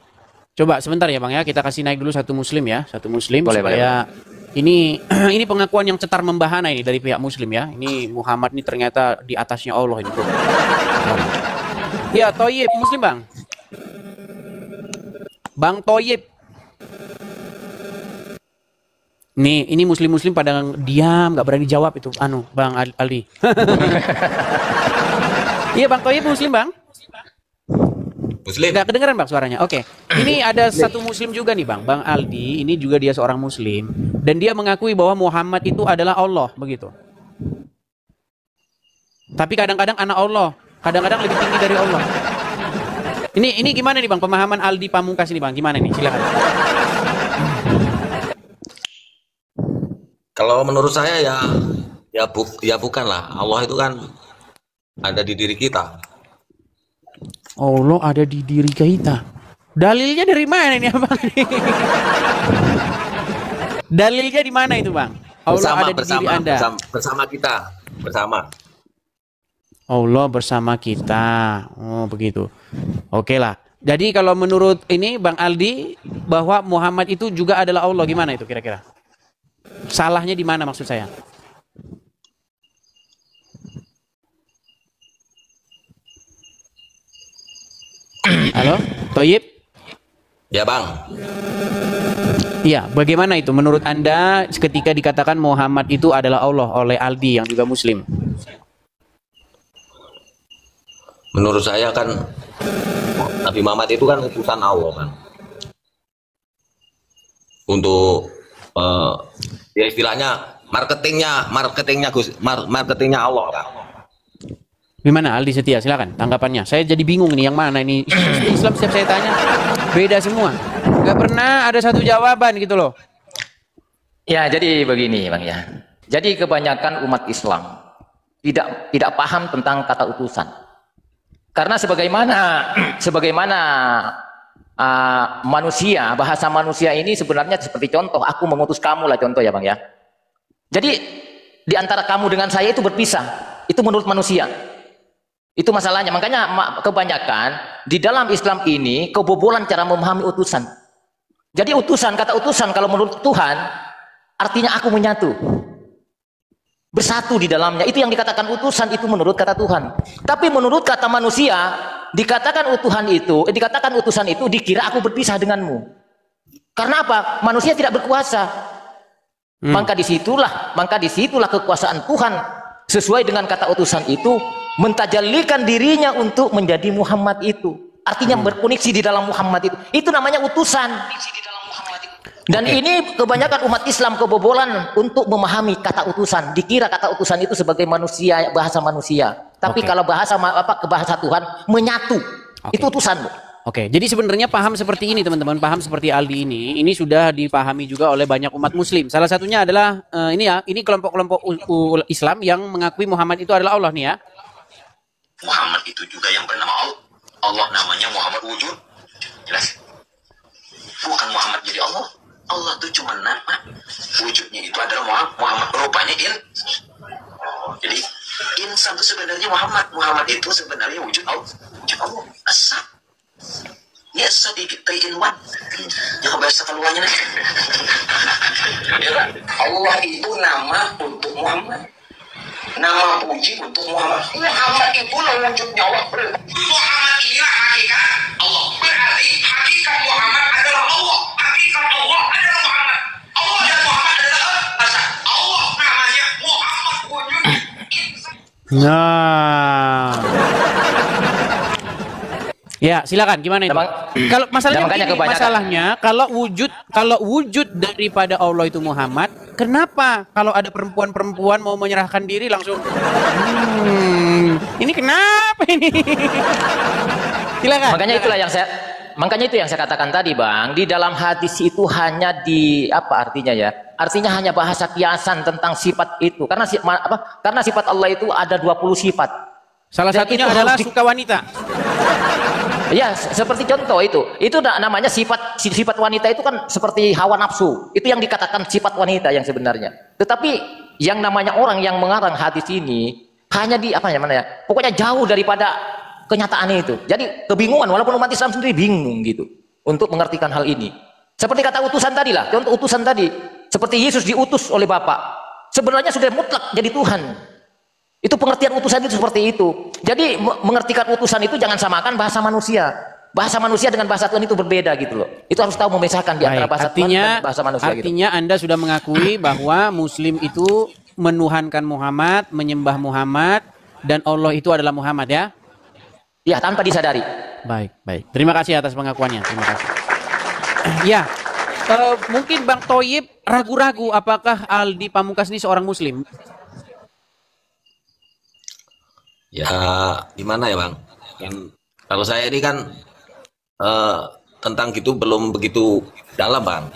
B: Coba sebentar ya Bang ya, kita kasih naik dulu satu muslim ya, satu muslim
I: Boleh,
B: supaya ini ini pengakuan yang cetar membahana ini dari pihak muslim ya. Ini Muhammad ini ternyata di atasnya Allah ini. Ya, Toyib muslim Bang. Bang Toyib. Nih, ini muslim-muslim pada diam, nggak berani jawab itu. Bang Aldi. Iya, Bang Toyib muslim, Bang. Muslim. Nggak kedengeran, Bang, suaranya. Oke. Ini ada satu muslim juga nih, Bang. Bang Aldi, ini juga dia seorang muslim dan dia mengakui bahwa Muhammad itu adalah Allah, begitu. Tapi kadang-kadang anak Allah, kadang-kadang lebih tinggi dari Allah. Ini gimana nih Bang, pemahaman Aldi Pamungkas ini Bang, gimana nih? Silakan.
J: Kalau menurut saya ya bukanlah. Allah itu kan ada di diri kita.
B: Allah ada di diri kita. Dalilnya dari mana nih Bang? Dalilnya di mana itu Bang? Allah ada di diri Anda.
J: Bersama kita, bersama.
B: Allah bersama kita. Oh, begitu. Oke lah. Jadi kalau menurut ini Bang Aldi bahwa Muhammad itu juga adalah Allah, gimana itu kira-kira? Salahnya di mana maksud saya? Halo, Toyib?
J: Ya Bang.
B: Iya, bagaimana itu menurut Anda ketika dikatakan Muhammad itu adalah Allah oleh Aldi yang juga muslim?
J: Menurut saya kan Nabi Muhammad itu kan utusan Allah kan. Untuk ya istilahnya marketingnya Allah kan.
B: Gimana Aldi Setia, silakan tanggapannya. Saya jadi bingung nih yang mana ini. Islam setiap saya tanya beda semua. Gak pernah ada satu jawaban gitu loh.
I: Ya, jadi begini Bang ya. Jadi kebanyakan umat Islam tidak paham tentang kata utusan. Karena sebagaimana manusia, bahasa manusia ini sebenarnya seperti contoh, aku mengutus kamu lah contoh ya Bang ya. Jadi di antara kamu dengan saya itu berpisah, itu menurut manusia. Itu masalahnya, makanya kebanyakan di dalam Islam ini kebobolan cara memahami utusan. Jadi kata utusan kalau menurut Tuhan artinya aku menyatu. Bersatu di dalamnya, itu yang dikatakan utusan itu menurut kata Tuhan. Tapi menurut kata manusia, dikatakan utusan itu dikira aku berpisah denganmu. Karena apa? Manusia tidak berkuasa. Maka disitulah kekuasaan Tuhan sesuai dengan kata utusan itu mentajallikan dirinya untuk menjadi Muhammad itu. Artinya berkoneksi di dalam Muhammad itu. Itu namanya utusan. Dan ini kebanyakan umat Islam kebobolan untuk memahami kata utusan. Dikira kata utusan itu sebagai manusia, bahasa manusia. Tapi kalau bahasa Tuhan menyatu. Itu utusan, Bu.
B: Oke, jadi sebenarnya paham seperti ini teman-teman, paham seperti Aldi ini sudah dipahami juga oleh banyak umat muslim. Salah satunya adalah ini kelompok-kelompok Islam yang mengakui Muhammad itu adalah Allah nih ya.
K: Muhammad itu juga yang bernama Allah. Allah namanya Muhammad wujud. Jelas. Bukan Muhammad jadi Allah. Allah itu cuma nama. Wujudnya itu adalah Muhammad. Rupanya jadi insan itu sebenarnya Muhammad. Muhammad itu sebenarnya wujud Allah. Wujud Allah. Asal. Ya sedikit in-one. Jangan bahasa keluarnya nih. Allah itu nama untuk Muhammad. Nama puji untuk Muhammad. Muhammad itu wujudnya Allah. Muhammad inilah hakikat Allah. Berarti hakikat Muhammad adalah Allah. Hakikat Allah adalah Muhammad. Allah dan Muhammad adalah asal. Allah namanya Muhammad wujud.
B: Nah. Ya, silakan gimana itu? Kalau masalahnya kalau wujud daripada Allah itu Muhammad, kenapa kalau ada perempuan mau menyerahkan diri langsung ini kenapa ini? Silakan.
I: Makanya itu yang saya katakan tadi, Bang. Di dalam hadis itu hanya apa artinya ya? Artinya hanya bahasa kiasan tentang sifat itu. Karena sifat Allah itu ada 20 sifat.
B: Salah satunya adalah suka wanita.
I: Ya, seperti contoh itu. Itu namanya sifat wanita itu kan seperti hawa nafsu. Itu yang dikatakan sifat wanita yang sebenarnya. Tetapi yang namanya orang yang mengarang hadis ini hanya di apa namanya? Pokoknya jauh daripada kenyataan itu. Jadi kebingungan walaupun umat Islam sendiri bingung gitu untuk mengertikan hal ini. Seperti kata utusan tadi lah, contoh utusan tadi. Seperti Yesus diutus oleh Bapa. Sebenarnya sudah mutlak jadi Tuhan. Itu pengertian utusan itu seperti itu. Jadi mengertikan utusan itu jangan samakan bahasa manusia. Bahasa manusia dengan bahasa Tuhan itu berbeda gitu loh. Itu harus tahu memisahkan di antara bahasa Tuhan dan bahasa manusia.
B: Artinya gitu. Anda sudah mengakui bahwa Muslim itu menuhankan Muhammad, menyembah Muhammad, dan Allah itu adalah Muhammad ya?
I: Ya, tanpa disadari.
B: Baik, baik. Terima kasih atas pengakuannya. Terima kasih. Ya, mungkin Bang Thoyib ragu-ragu apakah Aldi Pamungkas ini seorang Muslim?
J: Ya, gimana ya Bang? Kalau saya ini kan tentang gitu belum begitu dalam Bang.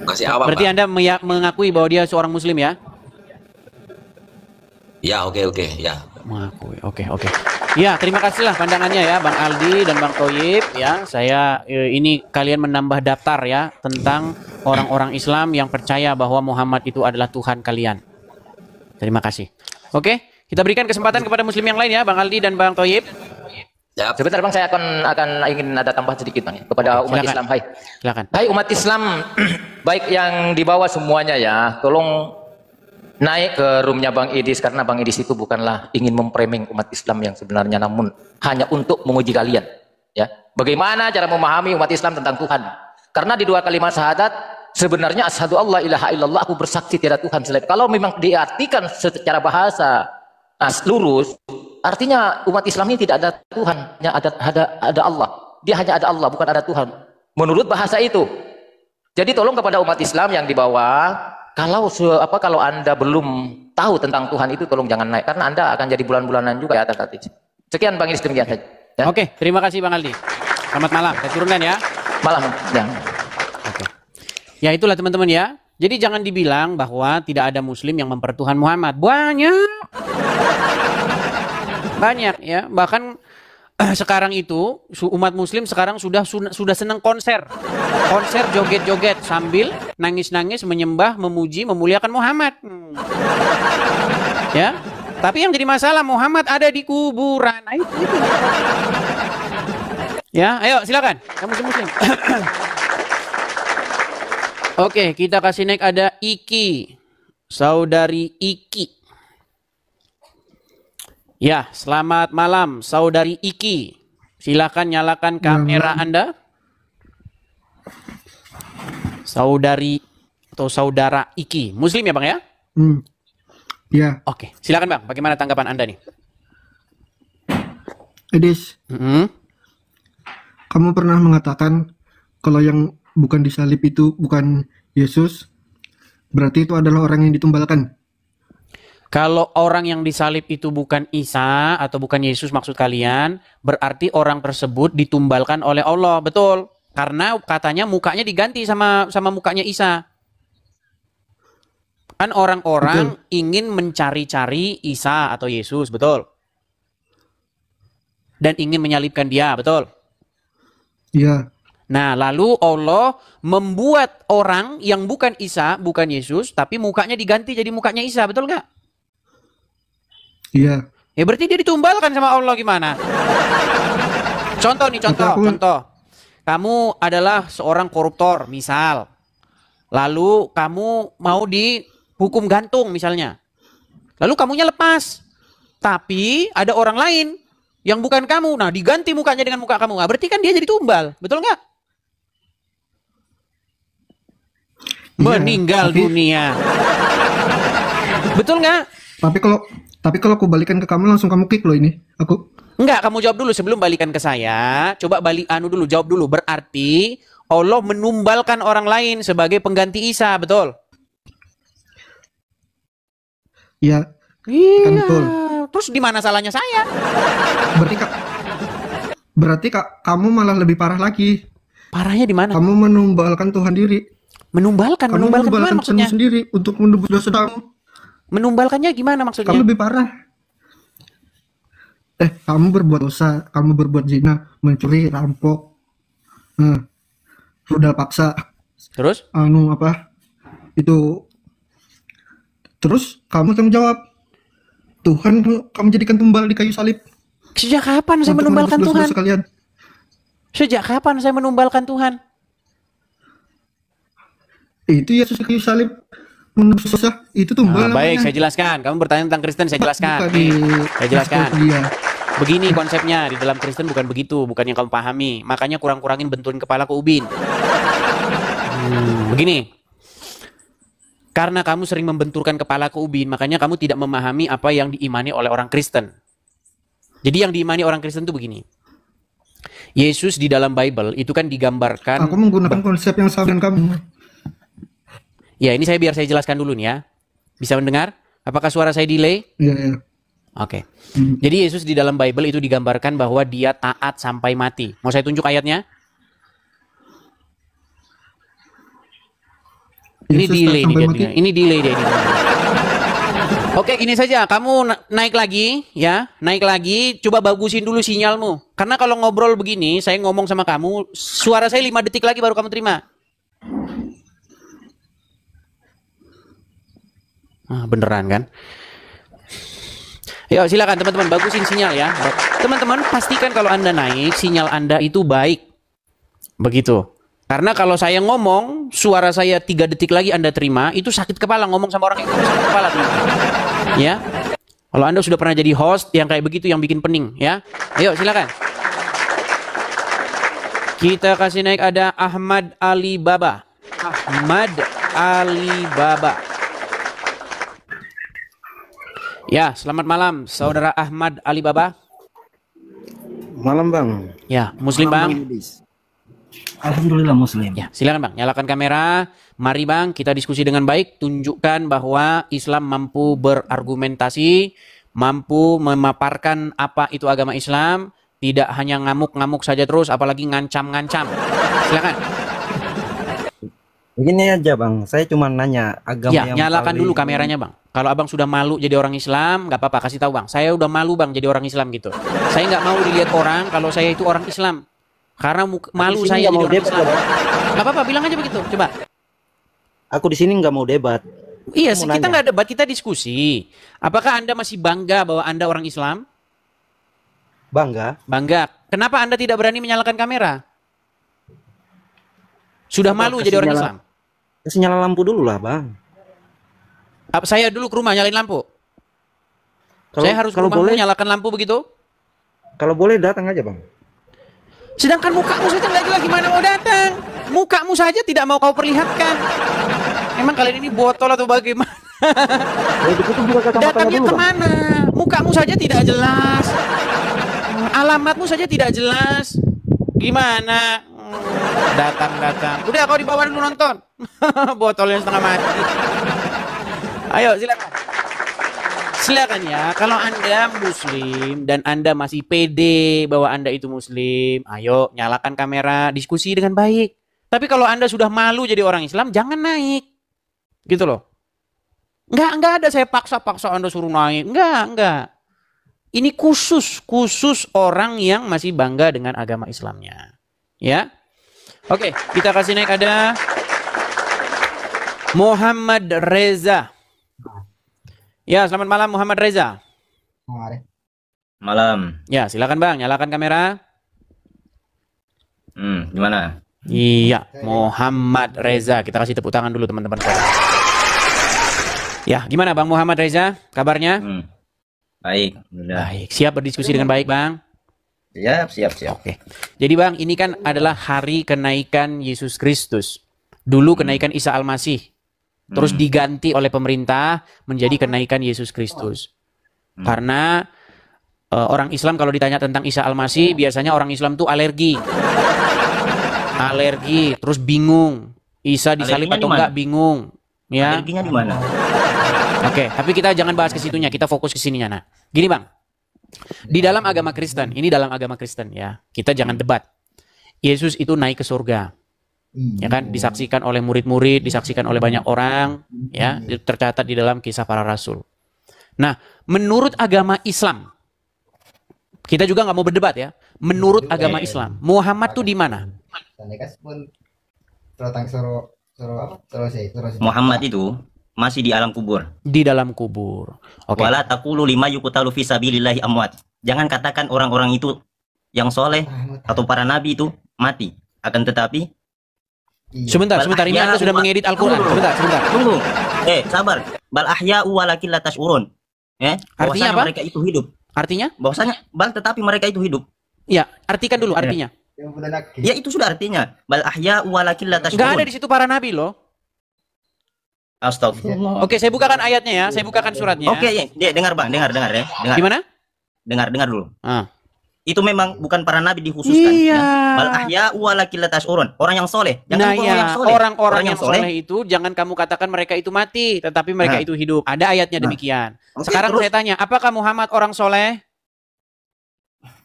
J: Masih awam.
B: Berarti
J: Bang.
B: Anda mengakui bahwa dia seorang Muslim ya?
J: Ya, oke, ya.
B: Mengakui, oke. Ya, terima kasihlah pandangannya ya Bang Aldi dan Bang Thoyib ya. Saya ini kalian menambah daftar ya tentang orang-orang Islam yang percaya bahwa Muhammad itu adalah Tuhan kalian. Terima kasih. Oke. Kita berikan kesempatan kepada Muslim yang lain ya, Bang Aldi dan Bang Thoyib.
I: Ya, sebentar Bang, saya akan ingin ada tambah sedikit Bang kepada umat
B: Silakan.
I: Islam. Hai.
B: Silakan.
I: Hai umat Islam, baik yang di bawah semuanya ya, tolong naik ke roomnya Bang Idis karena Bang Idis itu bukanlah ingin memframing umat Islam yang sebenarnya, namun hanya untuk menguji kalian. Ya, bagaimana cara memahami umat Islam tentang Tuhan? Karena di dua kalimat syahadat sebenarnya asyhadu alla ilaha illallah, aku bersaksi tiada Tuhan selain. Kalau memang diartikan secara bahasa lurus, artinya umat Islam ini tidak ada Tuhan, hanya ada Allah. Dia hanya ada Allah, bukan ada Tuhan. Menurut bahasa itu. Jadi tolong kepada umat Islam yang di bawah, kalau Anda belum tahu tentang Tuhan itu, tolong jangan naik karena Anda akan jadi bulan-bulanan juga ya atas hati. Sekian Bang Idis, demikian saja. Ya?
B: Oke, terima kasih Bang Aldi. Selamat malam. Saya turunkan ya.
I: Malam. Ya.
B: Oke. Ya itulah teman-teman ya. Jadi jangan dibilang bahwa tidak ada Muslim yang mempertuhan Muhammad. Banyak ya. Bahkan sekarang itu umat Muslim sekarang sudah senang konser joget-joget sambil nangis-nangis menyembah, memuji, memuliakan Muhammad. Ya. Tapi yang jadi masalah Muhammad ada di kuburan. Nah, itu. Ya, ayo silakan. Kamu Muslim. Oke, kita kasih naik ada Iki. Saudari Iki. Ya, selamat malam Saudari Iki. Silakan nyalakan kamera Anda. Saudari atau saudara Iki. Muslim ya Bang ya?
L: Ya.
B: Oke, silakan Bang. Bagaimana tanggapan Anda nih?
L: Edis, kamu pernah mengatakan kalau yang bukan disalib itu bukan Yesus, berarti itu adalah orang yang ditumbalkan.
B: Kalau orang yang disalib itu bukan Isa atau bukan Yesus maksud kalian, berarti orang tersebut ditumbalkan oleh Allah, betul? Karena katanya mukanya diganti sama mukanya Isa. Kan orang-orang ingin mencari-cari Isa atau Yesus, betul? Dan ingin menyalibkan dia, betul?
L: Iya.
B: Nah, lalu Allah membuat orang yang bukan Isa, bukan Yesus, tapi mukanya diganti jadi mukanya Isa, betul nggak?
L: Iya.
B: Ya berarti dia ditumbalkan sama Allah gimana? Contoh nih, contoh. Kamu adalah seorang koruptor, misal. Lalu kamu mau dihukum gantung misalnya. Lalu kamunya lepas. Tapi ada orang lain yang bukan kamu. Nah, diganti mukanya dengan muka kamu. Nah, berarti kan dia jadi tumbal, betul nggak? Meninggal dunia. Betul nggak?
L: Tapi kalau aku balikan ke kamu langsung kamu kick loh ini. Aku.
B: Enggak, kamu jawab dulu sebelum balikan ke saya. Coba jawab dulu. Berarti Allah menumbalkan orang lain sebagai pengganti Isa, betul?
L: Iya.
B: Iya.
L: Kan betul.
B: Terus di mana salahnya saya?
L: Berarti kamu malah lebih parah lagi.
B: Parahnya di mana?
L: Kamu menumbalkan Tuhan diri.
B: Menumbalkan gimana maksudnya?
L: Kamu sendiri untuk menebus dosa kamu.
B: Menumbalkannya gimana maksudnya?
L: Kamu lebih parah. kamu berbuat dosa, kamu berbuat zina, mencuri, rampok, rudal paksa,
B: Terus?
L: itu, terus kamu tanggung jawab. Tuhan kamu jadikan tumbal di kayu salib.
B: Sejak kapan saya
L: Untuk
B: menumbalkan
L: menebus
B: Tuhan?
L: dosa kalian.
B: Sejak kapan saya menumbalkan Tuhan?
L: Itu Yesus di kayu salib menebus dosa, itu tumbal
B: Baik,
L: namanya.
B: saya jelaskan. Kamu bertanya tentang Kristen, saya jelaskan.
L: Bukan di
B: Saya jelaskan.
L: dia.
B: Begini konsepnya, di dalam Kristen bukan begitu, bukan yang kamu pahami. Makanya kurang-kurangin benturin kepala ke ubin. Begini. Karena kamu sering membenturkan kepala ke ubin, makanya kamu tidak memahami apa yang diimani oleh orang Kristen. Jadi yang diimani orang Kristen itu begini. Yesus di dalam Bible itu kan digambarkan.
L: Aku menggunakan konsep yang sama dengan kamu.
B: Ya, ini biar saya jelaskan dulu nih ya. Bisa mendengar? Apakah suara saya delay?
L: Iya.
B: Oke. Jadi Yesus di dalam Bible itu digambarkan bahwa dia taat sampai mati. Mau saya tunjuk ayatnya? Ini
L: Yesus
B: delay
L: taat sampai
B: nih
L: mati?
B: jadinya. Ini delay dia. Oke, gini saja. Kamu naik lagi, ya. Naik lagi. Coba bagusin dulu sinyalmu. Karena kalau ngobrol begini, saya ngomong sama kamu, suara saya 5 detik lagi baru kamu terima. Beneran kan? Yuk silakan teman-teman, bagusin sinyal ya. Teman-teman pastikan kalau Anda naik, sinyal Anda itu baik. Begitu. Karena kalau saya ngomong, suara saya 3 detik lagi Anda terima, itu sakit kepala ngomong sama orang itu sakit kepala. Ya. Kalau Anda sudah pernah jadi host yang kayak begitu yang bikin pening ya. Ayo silakan. Kita kasih naik ada Ahmad Alibaba. Ahmad Alibaba. Ya, selamat malam Saudara Ahmad Alibaba.
E: Malam Bang.
B: Ya, Muslim Bang.
F: Alhamdulillah Muslim.
B: Ya, silakan Bang, nyalakan kamera. Mari Bang, kita diskusi dengan baik, tunjukkan bahwa Islam mampu berargumentasi, mampu memaparkan apa itu agama Islam, tidak hanya ngamuk-ngamuk saja terus, apalagi ngancam-ngancam. Silakan.
E: Begini aja Bang, saya cuma nanya agama
B: Ya,
E: yang
B: nyalakan
E: paling...
B: dulu kameranya Bang. Kalau Abang sudah malu jadi orang Islam, nggak apa-apa, kasih tahu Bang. Saya udah malu Bang jadi orang Islam gitu. Saya nggak mau dilihat orang kalau saya itu orang Islam. Karena malu saya jadi orang Islam. Nggak apa-apa, bilang aja begitu. Coba.
E: Aku di sini nggak mau debat.
B: Iya,
E: Aku mau
B: kita
E: nanya.
B: nggak debat, kita diskusi. Apakah Anda masih bangga bahwa Anda orang Islam?
E: Bangga.
B: Bangga. Kenapa Anda tidak berani menyalakan kamera? Sudah malu jadi orang Islam.
E: Kasih nyala lampu dulu lah Bang.
B: Saya dulu ke rumah nyalain lampu. Saya harus ke
E: kalau
B: rumahmu
E: boleh,
B: nyalakan lampu begitu?
E: kalau boleh datang aja Bang.
B: Sedangkan mukamu saja nggak jelas, gimana mau datang? Mukamu saja tidak mau kau perlihatkan. Emang kalian ini botol atau bagaimana? Datangnya kemana? Mukamu saja tidak jelas. Alamatmu saja tidak jelas. Gimana? Datang. Udah kau dibawa dulu nonton. Botolnya setengah mati. Ayo silakan. Silakan ya, kalau Anda Muslim dan Anda masih pede bahwa Anda itu Muslim, ayo nyalakan kamera, diskusi dengan baik. Tapi kalau Anda sudah malu jadi orang Islam, jangan naik. Gitu loh. Enggak ada saya paksa-paksa Anda suruh naik. Enggak. Ini khusus orang yang masih bangga dengan agama Islamnya. Ya. Oke, kita kasih naik ada Muhammad Reza. Ya, selamat malam Muhammad Reza.
M: Malam.
B: Ya, silakan Bang, nyalakan kamera.
M: Gimana?
B: Iya, Muhammad Reza. Kita kasih tepuk tangan dulu teman-teman. Ya, gimana Bang Muhammad Reza? Kabarnya?
M: Baik,
B: baik. Siap berdiskusi dengan baik, Bang?
M: Siap.
B: Oke. Jadi Bang, ini kan adalah hari kenaikan Yesus Kristus. Dulu kenaikan Isa Al-Masih. Terus diganti oleh pemerintah menjadi kenaikan Yesus Kristus. Karena orang Islam kalau ditanya tentang Isa Al-Masih, biasanya orang Islam tuh alergi, terus bingung. Isa disalib atau enggak, bingung. Ya.
M: Alerginya di mana?
B: Oke, tapi kita jangan bahas ke situnya, kita fokus ke sininya. Nah, gini Bang, di dalam agama Kristen, ini dalam agama Kristen ya, kita jangan debat. Yesus itu naik ke surga. Ya kan, disaksikan oleh murid-murid, disaksikan oleh banyak orang, ya, tercatat di dalam Kisah Para Rasul. Nah, menurut agama Islam, Kita juga nggak mau berdebat ya. Menurut agama Islam, Muhammad tuh di mana?
M: Muhammad itu masih di alam kubur.
B: Di dalam kubur. Oke.
M: Wala taqulu lima yuqtalu fi sabilillahi amwat. Jangan katakan orang-orang itu yang soleh atau para nabi itu mati. Akan tetapi
B: Sebentar. Ini Anda sudah mengedit Al-Quran. Sebentar.
M: Tunggu. Sabar. Bal ahya'u walakin la tash'urun.
B: Artinya apa?
M: Mereka itu hidup.
B: Artinya?
M: Bahwasanya tetapi mereka itu hidup.
B: Ya, artikan dulu artinya.
M: Ya itu sudah artinya. Bal ahya'u walakin la tash'urun.
B: Enggak ada di situ para nabi loh.
M: Astagfirullah.
B: Oke, saya bukakan ayatnya ya. Saya bukakan suratnya.
M: Oke, ya, dengar Bang, dengar ya. Dengar.
B: Gimana?
M: Dengar dulu. Itu memang bukan para nabi dikhususkan.
B: Iya.
M: Bal ahya'u walakin la tash'urun. Orang yang soleh.
B: Orang-orang yang soleh itu jangan kamu katakan mereka itu mati, tetapi mereka itu hidup. Ada ayatnya demikian. Sekarang saya tanya, apakah Muhammad orang soleh?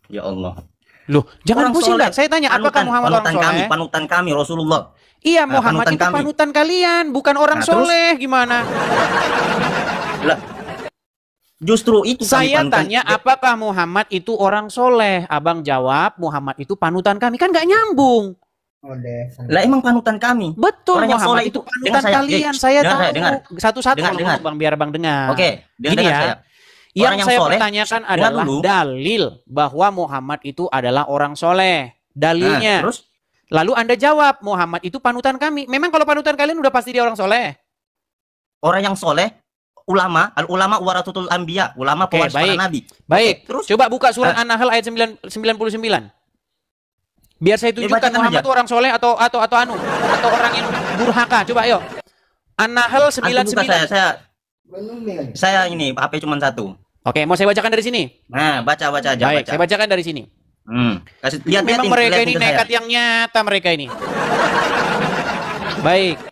M: Ya Allah.
B: Loh, jangan pusing dah. Saya tanya, apakah Muhammad orang soleh?
M: Panutan kami Rasulullah.
B: Iya, Muhammad itu panutan kalian, bukan orang soleh. Gimana?
M: Lah, justru itu
B: saya tanya, apakah Muhammad itu orang soleh? Abang jawab, Muhammad itu panutan kami. Kan nggak nyambung.
M: Lah emang panutan kami.
B: Betul,
M: orang
B: Muhammad itu panutan kalian. Saya tahu. Satu-satu Bang, biar Bang dengar.
M: Oke,
B: gini ya. Yang saya pertanyakan adalah dalil bahwa Muhammad itu adalah orang soleh. Dalilnya.
M: Terus?
B: Lalu Anda jawab, Muhammad itu panutan kami. Memang kalau panutan kalian udah pasti dia orang soleh.
M: Orang yang soleh, al-ulama warasatul anbiya, ulama pewaris para nabi.
B: Baik, terus coba buka surat An-Nahl ayat 99. Biar saya tunjukkan Muhammad itu orang soleh atau orang yang durhaka. Coba ayo. An-Nahl 99. Saya
M: ini HP cuma satu.
B: Oke, mau saya bacakan dari sini.
M: Nah, baca aja.
B: Baik, saya bacakan dari sini. Memang mereka ini nekat yang nyata mereka ini. Baik.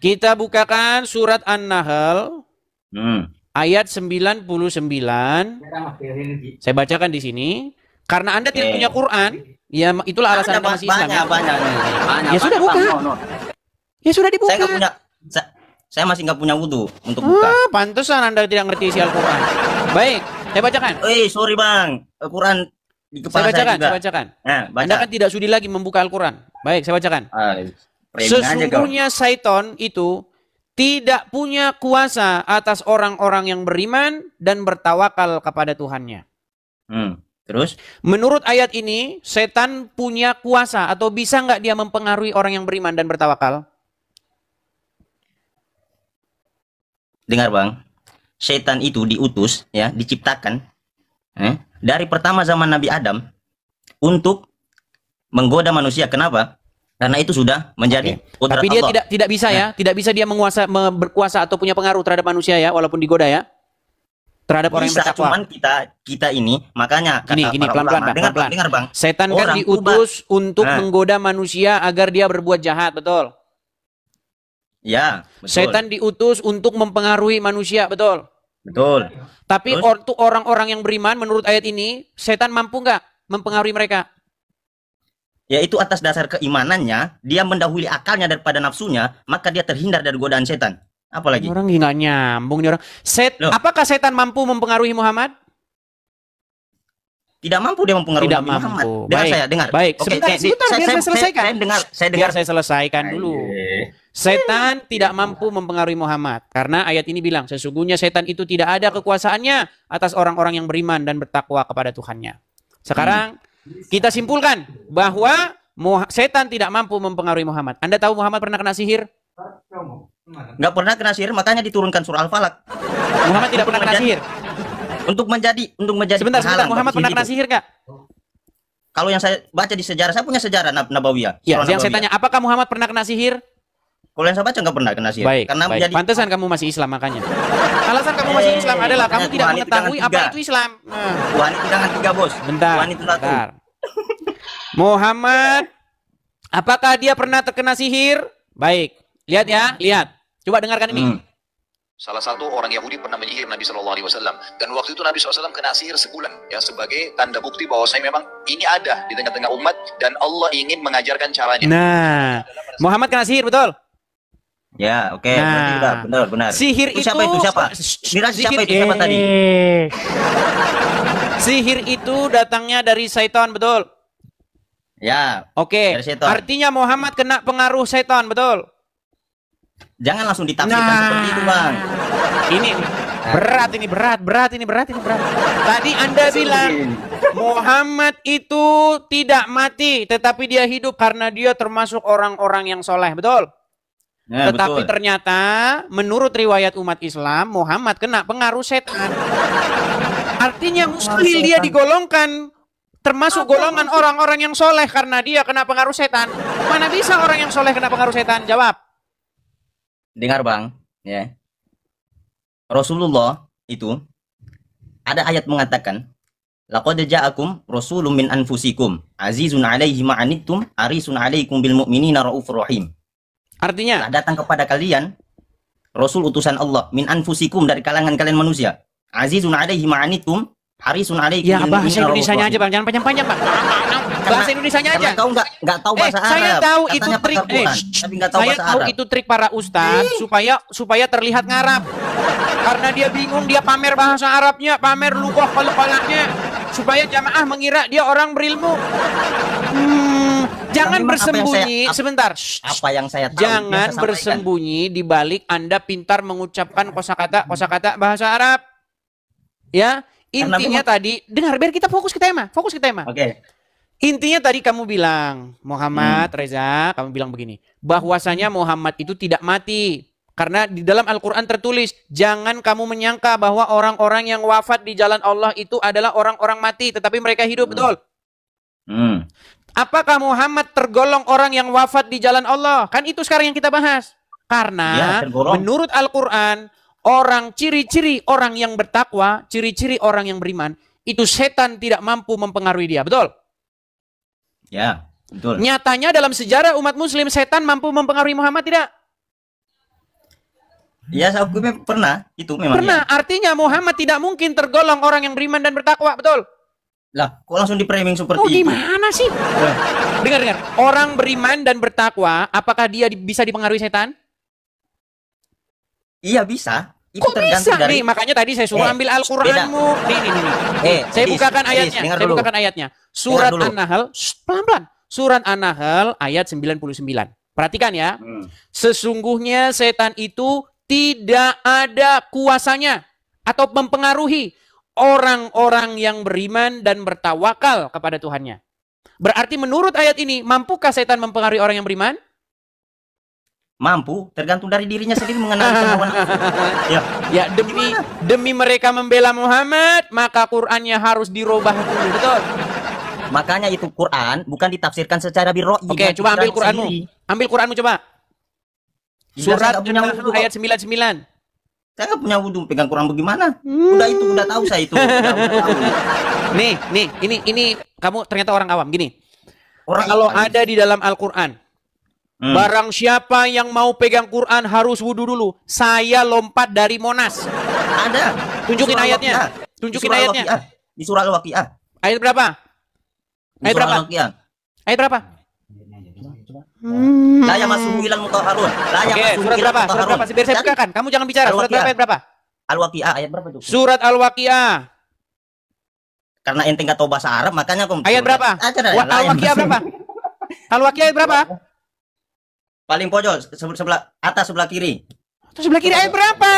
B: Kita bukakan surat An-Nahl ayat 99. Saya bacakan di sini. Karena Anda tidak punya Quran, ya itulah alasan Anda masih Islam.
M: Banyak.
B: Ya sudah buka. Ya sudah dibuka.
M: Saya masih nggak punya wudhu untuk buka.
B: Pantesan Anda tidak ngerti isi Al-Quran. Baik, saya bacakan.
M: Sorry Bang, Al-Quran di kepala saya
B: bacakan. Anda kan tidak sudi lagi membuka Al-Quran. Baik, saya bacakan. Sesungguhnya Syaitan itu tidak punya kuasa atas orang-orang yang beriman dan bertawakal kepada Tuhannya.
M: Terus?
B: Menurut ayat ini, setan punya kuasa atau bisa nggak dia mempengaruhi orang yang beriman dan bertawakal?
M: Dengar Bang, setan itu diutus, ya, diciptakan dari pertama zaman Nabi Adam untuk menggoda manusia. Kenapa? Karena itu sudah menjadi kodrat
B: Tapi dia
M: Allah.
B: tidak bisa ya, tidak bisa dia berkuasa atau punya pengaruh terhadap manusia ya, walaupun digoda ya. Terhadap orang yang bertakwa.
M: Cuman kita ini makanya kata
B: gini pelan-pelan
M: dengar Bang.
B: Setan kan diutus untuk menggoda manusia agar dia berbuat jahat, betul?
M: Ya, betul.
B: Setan diutus untuk mempengaruhi manusia, betul?
M: Betul.
B: Tapi untuk orang-orang yang beriman, menurut ayat ini, setan mampu nggak mempengaruhi mereka?
M: Ya itu atas dasar keimanannya, dia mendahului akalnya daripada nafsunya, maka dia terhindar dari godaan setan. Apalagi?
B: Orang nggak nyambung nih orang. Apakah setan mampu mempengaruhi Muhammad?
M: Tidak mampu dia mempengaruhi
B: Tidak
M: Nabi
B: mampu.
M: Muhammad.
B: Baik. Baik. Sebentar, biar saya selesaikan. Biar saya selesaikan dulu. Setan tidak mampu mempengaruhi Muhammad. Karena ayat ini bilang, sesungguhnya setan itu tidak ada kekuasaannya atas orang-orang yang beriman dan bertakwa kepada Tuhannya. Sekarang, kita simpulkan bahwa setan tidak mampu mempengaruhi Muhammad. Anda tahu Muhammad pernah kena sihir?
M: Nggak pernah kena sihir, makanya diturunkan surah Al-Falaq.
B: Muhammad tidak pernah kena sihir?
M: Untuk menjadi
B: Sebentar, Muhammad pernah kena sihir gak?
M: Kalau yang saya baca di sejarah, saya punya sejarah Nabawiyah.
B: Ya, yang saya tanya, apakah Muhammad pernah kena sihir?
M: Kalau yang saya baca nggak pernah kena sihir.
B: Baik,
M: karena
B: baik. Pantesan kamu masih Islam makanya. Alasan kamu masih Islam adalah kamu tidak mengetahui apa itu Islam.
M: Wanita jangan tiga bos.
B: Bentar. Muhammad, apakah dia pernah terkena sihir? Baik, lihat ya, lihat. Coba dengarkan ini.
K: Salah satu orang Yahudi pernah menyihir Nabi SAW. Dan waktu itu Nabi SAW kena sihir sebulan. Ya, sebagai tanda bukti bahwa saya memang ini ada di tengah-tengah umat. Dan Allah ingin mengajarkan caranya.
B: Nah, Muhammad kena sihir, betul?
M: Ya, oke. Berarti benar.
B: Sihir itu
M: siapa? Siapa? Siapa itu siapa tadi?
B: Sihir itu datangnya dari syaitan, betul?
M: Ya.
B: Oke. Artinya Muhammad kena pengaruh syaitan, betul?
M: Jangan langsung ditafsirkan seperti itu, Bang.
B: Ini berat, ini berat. Tadi Anda bilang Muhammad itu tidak mati, tetapi dia hidup karena dia termasuk orang-orang yang soleh, betul?
M: Ya,
B: tetapi
M: betul.
B: ternyata menurut riwayat umat Islam, Muhammad kena pengaruh setan. Artinya mustahil dia digolongkan termasuk golongan orang-orang yang soleh karena dia kena pengaruh setan. Mana bisa orang yang soleh kena pengaruh setan? Jawab.
M: Dengar, Bang, ya. Rasulullah itu ada ayat mengatakan, laqad ja'akum rasulun min anfusikum azizun 'alaihi ma 'anittum harisun 'alaikum bil mu'minina raufur rahim.
B: Artinya
M: telah datang kepada kalian rasul utusan Allah min anfusikum, dari kalangan kalian manusia. Azizun 'alaihi ma 'anittum harisun 'alaikum
B: Ya,
M: bil
B: bahasa
M: mu'minina raufur
B: Indonesianya
M: rahim.
B: aja, Bang. Jangan panjang-panjang, Bang. Bahasa Indonesianya aja.
M: Karena kau nggak tahu bahasa Arab.
B: Saya tahu itu
M: Katanya
B: trik.
M: pakar Quran, tapi nggak tahu
B: Saya
M: bahasa
B: tahu
M: Arab.
B: itu trik para ustadz supaya terlihat ngarap. Karena dia bingung, dia pamer bahasa Arabnya, pamer lughah qalqalahnya supaya jamaah mengira dia orang berilmu. Jangan
M: Memang
B: bersembunyi sebentar.
M: Apa yang saya tahu
B: Jangan
M: yang saya sampaikan.
B: bersembunyi di balik Anda pintar mengucapkan kosakata bahasa Arab. Ya, intinya tadi dengar, biar kita fokus ke tema.
M: Oke.
B: Intinya tadi kamu bilang, Muhammad Reza, kamu bilang begini, bahwasanya Muhammad itu tidak mati. Karena di dalam Al-Quran tertulis, jangan kamu menyangka bahwa orang-orang yang wafat di jalan Allah itu adalah orang-orang mati, tetapi mereka hidup, betul? Apakah Muhammad tergolong orang yang wafat di jalan Allah? Kan itu sekarang yang kita bahas. Karena menurut Al-Quran, ciri-ciri orang yang bertakwa, ciri-ciri orang yang beriman, itu setan tidak mampu mempengaruhi dia, betul?
M: Ya, betul.
B: Nyatanya dalam sejarah umat muslim, setan mampu mempengaruhi Muhammad tidak?
M: Ya, aku pernah. Itu memang.
B: Pernah.
M: Ya.
B: Artinya Muhammad tidak mungkin tergolong orang yang beriman dan bertakwa, betul?
M: Lah, kok langsung di-framing seperti itu?
B: Gimana sih? Dengar. Orang beriman dan bertakwa, apakah dia bisa dipengaruhi setan?
M: Iya, bisa. Itu
B: Kok
M: tergantung
B: bisa?
M: dari...
B: Nih, makanya tadi saya suruh ambil Al-Quranmu. Nih. Saya bukakan ayatnya. Surat An-Nahl. Pelan-pelan. Surat An-Nahl ayat 99. Perhatikan ya. Sesungguhnya setan itu tidak ada kuasanya atau mempengaruhi orang-orang yang beriman dan bertawakal kepada Tuhannya. Berarti menurut ayat ini, mampukah setan mempengaruhi orang yang beriman?
M: Mampu, tergantung dari dirinya sendiri mengenalikan hawa nafsu.
B: Ya, demi mereka membela Muhammad, maka Qur'annya harus dirubah dulu, betul?
M: Makanya itu Quran bukan ditafsirkan secara birro'i.
B: Oke, coba ambil Qur'anmu. Ambil Qur'anmu coba. Surat ayat 99.
M: Saya nggak punya wudhu, pegang Quran bagaimana? Udah tahu saya itu.
B: Nih, ini kamu ternyata orang awam. Gini, kalau ada di dalam Al-Quran, barang siapa yang mau pegang Quran harus wudhu dulu. Saya lompat dari Monas.
M: Ada.
B: Tunjukin ayatnya.
M: Di surah Al-Waqiah.
B: Ayat berapa? Ayat berapa? Ayat berapa?
M: La yamassuhu ilal mutahharun.
B: Oke, surat berapa? Surat berapa? Biar saya bukakan. Kamu jangan bicara. Surat berapa? Ayat berapa?
M: Al-Waqiah ayat berapa itu?
B: Surat Al-Waqiah.
M: Karena ente nggak tahu bahasa Arab, makanya aku...
B: Ayat berapa? Al-Waqiah berapa? Al-Waqiah ayat berapa?
M: Paling pojok, sebelah atas, sebelah kiri.
B: Terus sebelah kiri ayat berapa?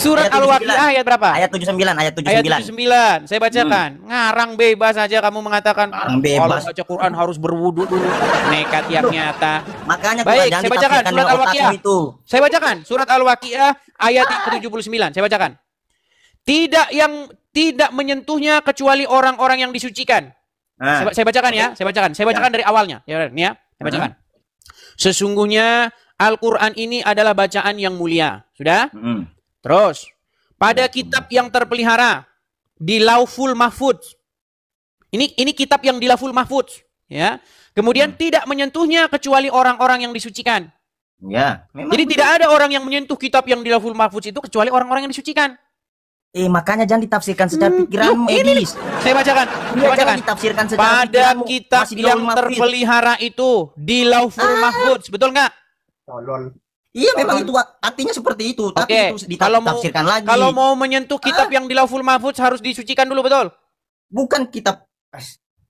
B: Surat Al-Waqiah ayat berapa?
M: Ayat 79, ayat 79.
B: Ayat 79. Saya bacakan. Ngarang bebas aja kamu mengatakan. Kalau baca Quran harus berwudu dulu. Nekat yang nyata.
M: Makanya
B: baik, saya bacakan surat Al-Waqiah. Saya bacakan surat Al-Waqiah ayat 79. Saya bacakan. Tidak menyentuhnya kecuali orang-orang yang disucikan. Saya bacakan ya. Saya bacakan dari awalnya. Ya, nih ya. Saya bacakan. Sesungguhnya Al-Quran ini adalah bacaan yang mulia. Sudah? Terus, pada kitab yang terpelihara di Lauful Mahfudz. Ini kitab yang di Lauful Mahfudz, ya. Kemudian tidak menyentuhnya kecuali orang-orang yang disucikan.
M: Ya.
B: Jadi tidak ada orang yang menyentuh kitab yang di Lauful Mahfudz itu kecuali orang-orang yang disucikan.
M: Makanya jangan ditafsirkan secara pikiranmu, Iblis.
B: Saya bacakan.
M: Jangan ditafsirkan secara
B: pada kitab yang terpelihara itu di Lauful Mahfudz, betul nggak?
L: Tolol.
M: Iya, memang itu artinya seperti itu. Tapi
B: Oke,
M: itu
B: kalau mau
M: ditafsirkan lagi.
B: kalau mau menyentuh kitab yang di Lauhul Mahfuz harus disucikan dulu, betul?
M: Bukan kitab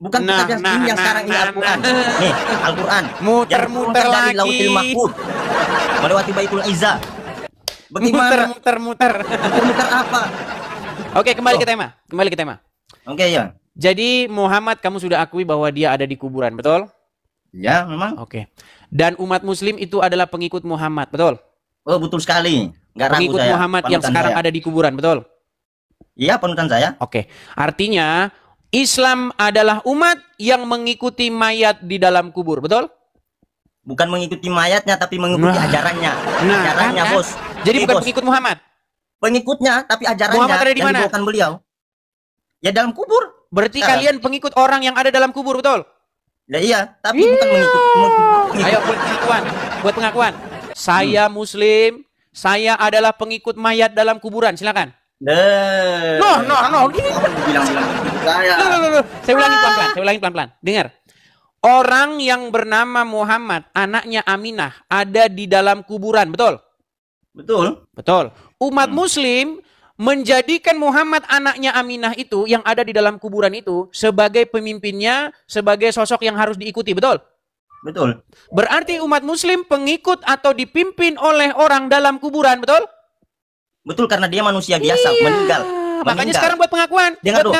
M: kitab yang sekarang ini Al-Quran. Nih, Al-Quran.
B: Muter-muter
M: dari
B: lagi.
M: Lauhul Mahfuz melewati Baitul Izzah. Bagaimana?
B: Muter-muter.
M: Muter apa?
B: Oke, kembali ke tema. Kembali ke tema.
M: Oke, ya.
B: Jadi Muhammad kamu sudah akui bahwa dia ada di kuburan, betul?
M: Ya, memang.
B: Oke. Dan umat muslim itu adalah pengikut Muhammad, betul?
M: Oh, betul sekali. Nggak ragu
B: Pengikut
M: saya.
B: Muhammad yang
M: Panutan
B: sekarang
M: saya.
B: ada di kuburan, betul?
M: Iya, panutan saya.
B: Oke. Artinya Islam adalah umat yang mengikuti mayat di dalam kubur, betul?
M: Bukan mengikuti mayatnya, tapi mengikuti ajarannya. Ajarannya,
B: kan?
M: bos.
B: Jadi bukan
M: bos.
B: pengikut Muhammad?
M: Pengikutnya, tapi ajarannya
B: Muhammad ada di
M: yang
B: mana?
M: dibawakan beliau. Ya dalam kubur.
B: Berarti
M: Sekarang.
B: kalian pengikut orang yang ada dalam kubur, betul?
M: Ya iya, tapi bukan mengikut.
B: Ayo buat pengakuan, buat pengakuan. Saya Muslim, saya adalah pengikut mayat dalam kuburan. Silakan. No.
M: Bilang-bilang saya.
B: Loh. Saya ulangi pelan-pelan. Dengar. Orang yang bernama Muhammad, anaknya Aminah, ada di dalam kuburan, betul? Betul. Umat Muslim menjadikan Muhammad anaknya Aminah itu yang ada di dalam kuburan itu sebagai pemimpinnya, sebagai sosok yang harus diikuti, betul?
M: Betul.
B: Berarti umat Muslim pengikut atau dipimpin oleh orang dalam kuburan, betul?
M: Betul, karena dia manusia biasa, meninggal.
B: Makanya sekarang buat pengakuan.
M: Dengar dulu.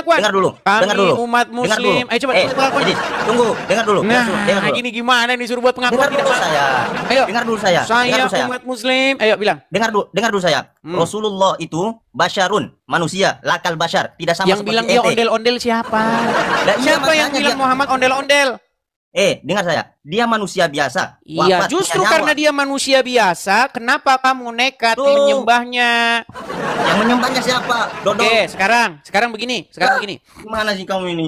B: Kami
M: Dengar dulu.
B: umat Muslim. Ayo coba buat pengakuan.
M: Tunggu, dengar dulu. Dengar dulu.
B: Ini gimana nih suruh buat pengakuan?
M: Dengar dulu saya.
B: Ayo.
M: Dengar dulu saya.
B: Saya umat Muslim. Ayo bilang.
M: Dengar dulu saya. Rasulullah itu basyarun, manusia, lakal basyar, tidak sama
B: Yang
M: seperti
B: bilang dia
M: ente.
B: ondel-ondel siapa?
M: Lah, iya,
B: Siapa yang
M: makanya
B: bilang
M: dia-
B: Muhammad ondel-ondel?
M: Dengar saya. Dia manusia biasa.
B: Iya,
M: wafat,
B: justru
M: punya nyawa.
B: karena dia manusia biasa, kenapa kamu nekat menyembahnya?
M: Yang menyembahnya siapa? Dodol.
B: Oke, sekarang begini.
M: Gimana sih kamu ini?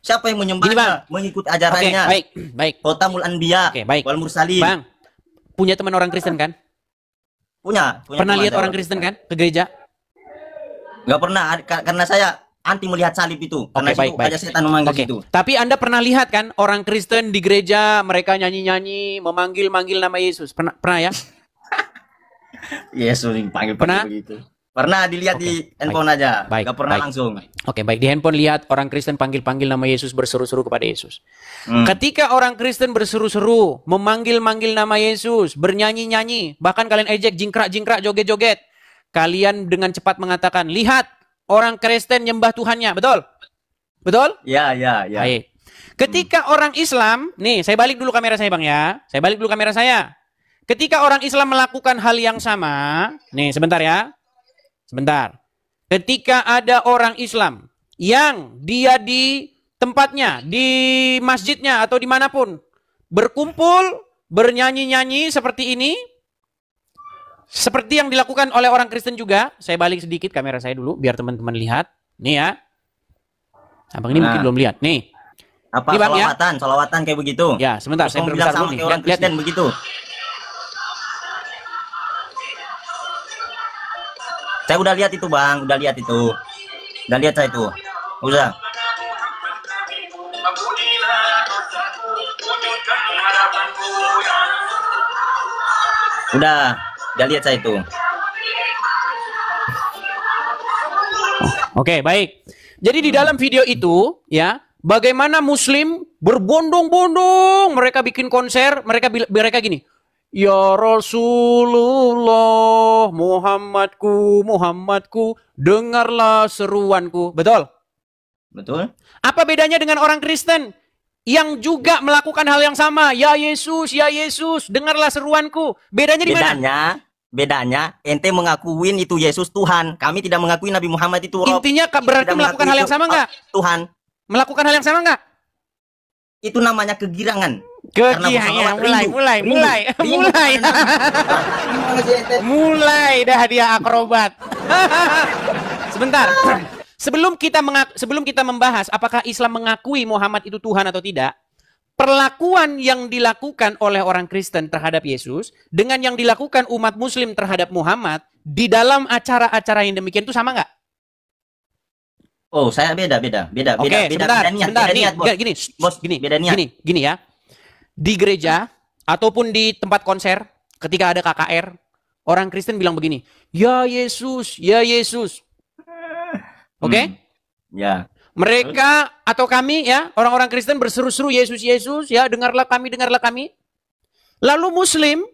M: Siapa yang menyembahnya?
B: Gini, Bang.
M: Mengikut ajarannya.
B: Oke, baik.
M: Khotamul Anbiya.
B: Oke, baik.
M: Wal Mursalin.
B: Bang, punya teman orang Kristen kan?
M: Punya
B: Pernah
M: teman
B: lihat
M: saya
B: orang Kristen kan ke gereja?
M: Nggak pernah, karena saya anti melihat salib itu. Karena
B: Oke,
M: itu
B: baik.
M: ada setan memanggil
B: Oke.
M: itu.
B: Tapi Anda pernah lihat kan orang Kristen di gereja mereka nyanyi-nyanyi, memanggil-manggil nama Yesus? Pernah ya?
M: Yesus dipanggil
B: Pernah?
M: begitu. Pernah dilihat di handphone aja.
B: Baik,
M: Nggak pernah
B: baik.
M: langsung.
B: Oke, baik. Di handphone lihat orang Kristen panggil-panggil nama Yesus, berseru-seru kepada Yesus.
M: Hmm.
B: Ketika orang Kristen berseru-seru, memanggil-manggil nama Yesus, bernyanyi-nyanyi, bahkan kalian ejek, jingkrak-jingkrak, joget-joget, kalian dengan cepat mengatakan, lihat, orang Kristen nyembah Tuhannya, betul? Betul?
M: Ya.
B: Baik. Ketika orang Islam, nih saya balik dulu kamera saya Bang ya. Saya balik dulu kamera saya. Ketika orang Islam melakukan hal yang sama, nih sebentar ya. Sebentar. Ketika ada orang Islam yang dia di tempatnya, di masjidnya atau dimanapun, berkumpul, bernyanyi-nyanyi seperti ini, seperti yang dilakukan oleh orang Kristen juga. Saya balik sedikit kamera saya dulu, biar teman-teman lihat. Nih ya. Abang ini mungkin belum lihat. Nih.
M: Apa
B: Ini, Bang, ya?
M: solawatan kayak begitu?
B: Ya, sebentar.
M: Terus
B: Saya
M: kamu
B: berbesar
M: bilang sama
B: dulu nih.
M: kayak orang
B: Lihat
M: Kristen
B: nih.
M: begitu. Saya udah lihat itu, Bang. Udah lihat saya itu. Udah. Udah lihat saya itu.
B: Oke, baik. Jadi di dalam video itu, ya, bagaimana Muslim berbondong-bondong, mereka bikin konser, mereka gini, ya Rasulullah, Muhammadku, dengarlah seruanku. Betul?
M: Betul.
B: Apa bedanya dengan orang Kristen yang juga melakukan hal yang sama? Ya Yesus, dengarlah seruanku. Bedanya di mana?
M: Bedanya, ente mengakuin itu Yesus Tuhan. Kami tidak mengakui Nabi Muhammad itu Rob.
B: Intinya berarti
M: Tidak
B: melakukan
M: mengakui
B: hal yang
M: itu
B: sama nggak?
M: Tuhan.
B: Melakukan hal yang sama nggak?
M: Itu namanya kegirangan.
B: Mulai dah dia akrobat. Sebentar. Sebelum kita membahas apakah Islam mengakui Muhammad itu Tuhan atau tidak, perlakuan yang dilakukan oleh orang Kristen terhadap Yesus dengan yang dilakukan umat Muslim terhadap Muhammad di dalam acara-acara yang demikian itu sama nggak?
M: Oh, saya beda.
B: Oke, sebentar.
M: niat, bos.
B: Gini ya. Di gereja ataupun di tempat konser, ketika ada KKR, orang Kristen bilang begini, ya Yesus, ya Yesus. Oke?
M: Ya.
B: Mereka atau kami ya, orang-orang Kristen berseru-seru Yesus, Yesus, ya dengarlah kami, dengarlah kami. Lalu Muslim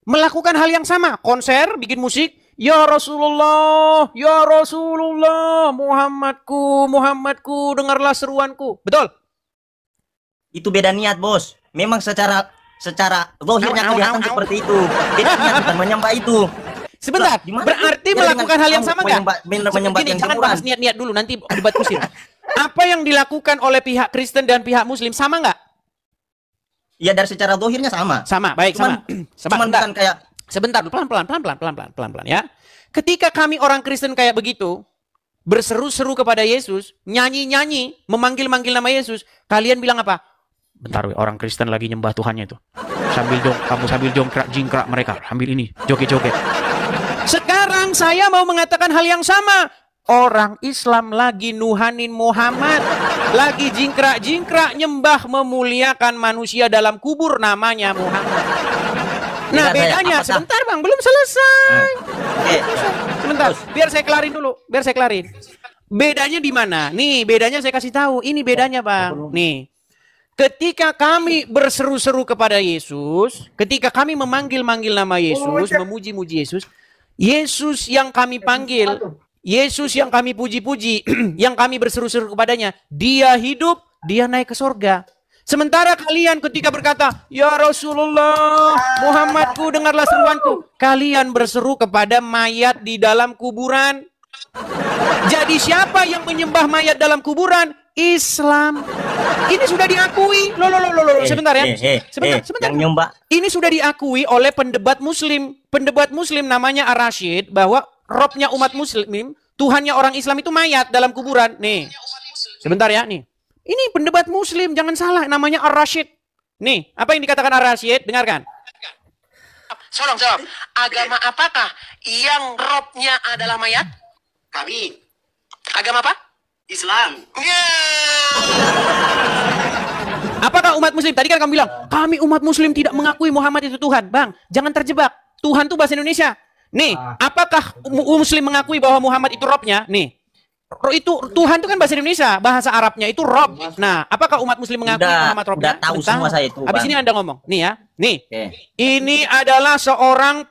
B: melakukan hal yang sama, konser, bikin musik, ya Rasulullah, Muhammadku, Muhammadku, dengarlah seruanku. Betul?
M: Itu beda niat, Bos. Memang secara zahirnya kelihatan seperti itu. Beda niat, bukan menyembah itu.
B: Sebentar, berarti melakukan hal yang sama nggak?
M: Menyembah
B: Gini,
M: yang
B: jangan
M: jemuran.
B: bahas niat-niat dulu, nanti debat kusir. Apa yang dilakukan oleh pihak Kristen dan pihak Muslim sama nggak?
M: Ya dari secara zahirnya sama.
B: Sama, baik, sama.
M: Cuman bukan kayak
B: sebentar, pelan-pelan ya. Ketika kami orang Kristen kayak begitu, berseru-seru kepada Yesus, nyanyi-nyanyi, memanggil-manggil nama Yesus, kalian bilang apa? Bentar, orang Kristen lagi nyembah Tuhannya itu. Sambil jingkrak mereka, sambil ini, joget-joget. Sekarang saya mau mengatakan hal yang sama. Orang Islam lagi nuhanin Muhammad, lagi jingkrak-jingkrak nyembah memuliakan manusia dalam kubur namanya Muhammad. Nah, bedanya sebentar Bang, belum selesai. Sebentar, biar saya kelarin dulu, Bedanya di mana? Nih, bedanya saya kasih tahu. Ini bedanya, Bang. Nih. Ketika kami berseru-seru kepada Yesus, ketika kami memanggil-manggil nama Yesus, memuji-muji Yesus, Yesus yang kami panggil, Yesus yang kami puji-puji, yang kami berseru-seru kepadanya, dia hidup, dia naik ke sorga. Sementara kalian ketika berkata, ya Rasulullah, Muhammadku, dengarlah seruanku. Kalian berseru kepada mayat di dalam kuburan. Jadi siapa yang menyembah mayat dalam kuburan? Islam. Ini sudah diakui. Sebentar ya. Sebentar. Ini sudah diakui oleh pendebat Muslim. Pendebat Muslim namanya Ar-Rasyid, bahwa Robnya umat Muslim, Tuhannya orang Islam itu mayat dalam kuburan. Nih, sebentar ya, nih. Ini pendebat Muslim, jangan salah, namanya Ar-Rasyid. Nih, apa yang dikatakan Ar-Rasyid? Dengarkan.
N: Jawab. Agama apakah yang Robnya adalah mayat? Kami. Agama apa? Islam.
B: Apakah umat Muslim? Tadi kan kamu bilang, kami umat Muslim tidak mengakui Muhammad itu Tuhan. Bang, jangan terjebak. Tuhan itu bahasa Indonesia. Nih, apakah Muslim mengakui bahwa Muhammad itu Robnya? Nih, itu Tuhan itu kan bahasa Indonesia, bahasa Arabnya itu Rob. Nah, apakah umat Muslim mengakui Muhammad Robnya?
M: Udah tahu semua saya itu.
B: Habis ini Anda ngomong. Nih ya, nih. Ini adalah seorang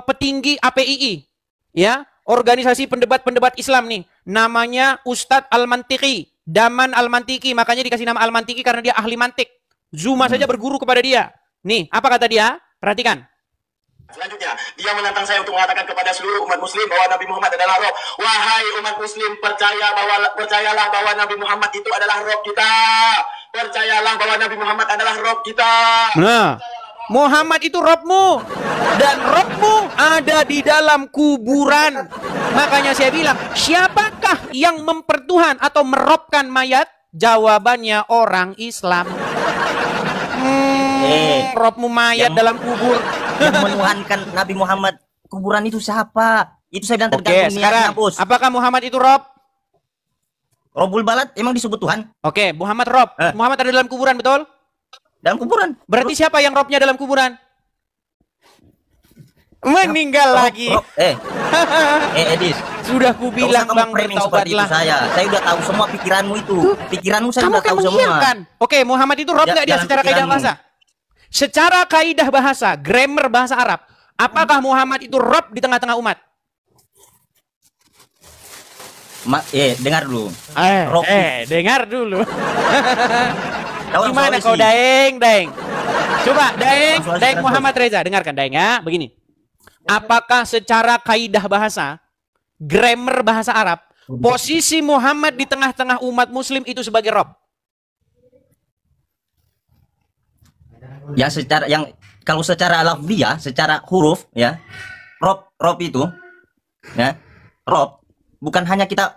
B: petinggi APII, ya, organisasi pendebat-pendebat Islam nih. Namanya Ustadz Al-Mantiki, Daman Al-Mantiki. Makanya dikasih nama Al-Mantiki karena dia ahli mantik. Zuma saja berguru kepada dia. Nih, apa kata dia? Perhatikan.
N: Selanjutnya, dia menantang saya untuk mengatakan kepada seluruh umat Muslim bahwa Nabi Muhammad adalah Rob. Wahai umat Muslim, percayalah bahwa Nabi Muhammad itu adalah Rob kita. Percayalah bahwa Nabi Muhammad adalah Rob kita.
B: Nah, Muhammad itu Robmu, dan Robmu ada di dalam kuburan. Makanya saya bilang, siapakah yang mempertuhan atau merobkan mayat? Jawabannya orang Islam. Robmu mayat dalam kubur.
M: Yang menuhankan Nabi Muhammad kuburan itu siapa? Itu saya bilang tergantung niatnya, Bos.
B: Apakah Muhammad itu Rob?
M: Robul Balad emang disebut Tuhan?
B: Oke, Muhammad Rob. Muhammad ada dalam kuburan, betul?
M: Dalam kuburan.
B: Berarti siapa yang Robnya dalam kuburan? Meninggal lagi.
M: Edis.
B: Sudah ku bilang Bang, bertaubatlah.
M: Saya udah tahu semua pikiranmu itu. Pikiranmu saya udah tahu semua.
B: Oke, Muhammad itu Rob nggak dia secara kaidah bahasa? Secara kaidah bahasa, grammar bahasa Arab, apakah Muhammad itu Rob di tengah-tengah umat?
M: Dengar dulu.
B: Dengar dulu. Gimana kau Daeng? Coba Daeng Muhammad Reza, dengarkan Daeng ya. Begini. Apakah secara kaidah bahasa, grammar bahasa Arab, posisi Muhammad di tengah-tengah umat Muslim itu sebagai Rob?
M: Ya kalau secara lafziyah, secara huruf ya, Rob itu ya, Rob bukan hanya kita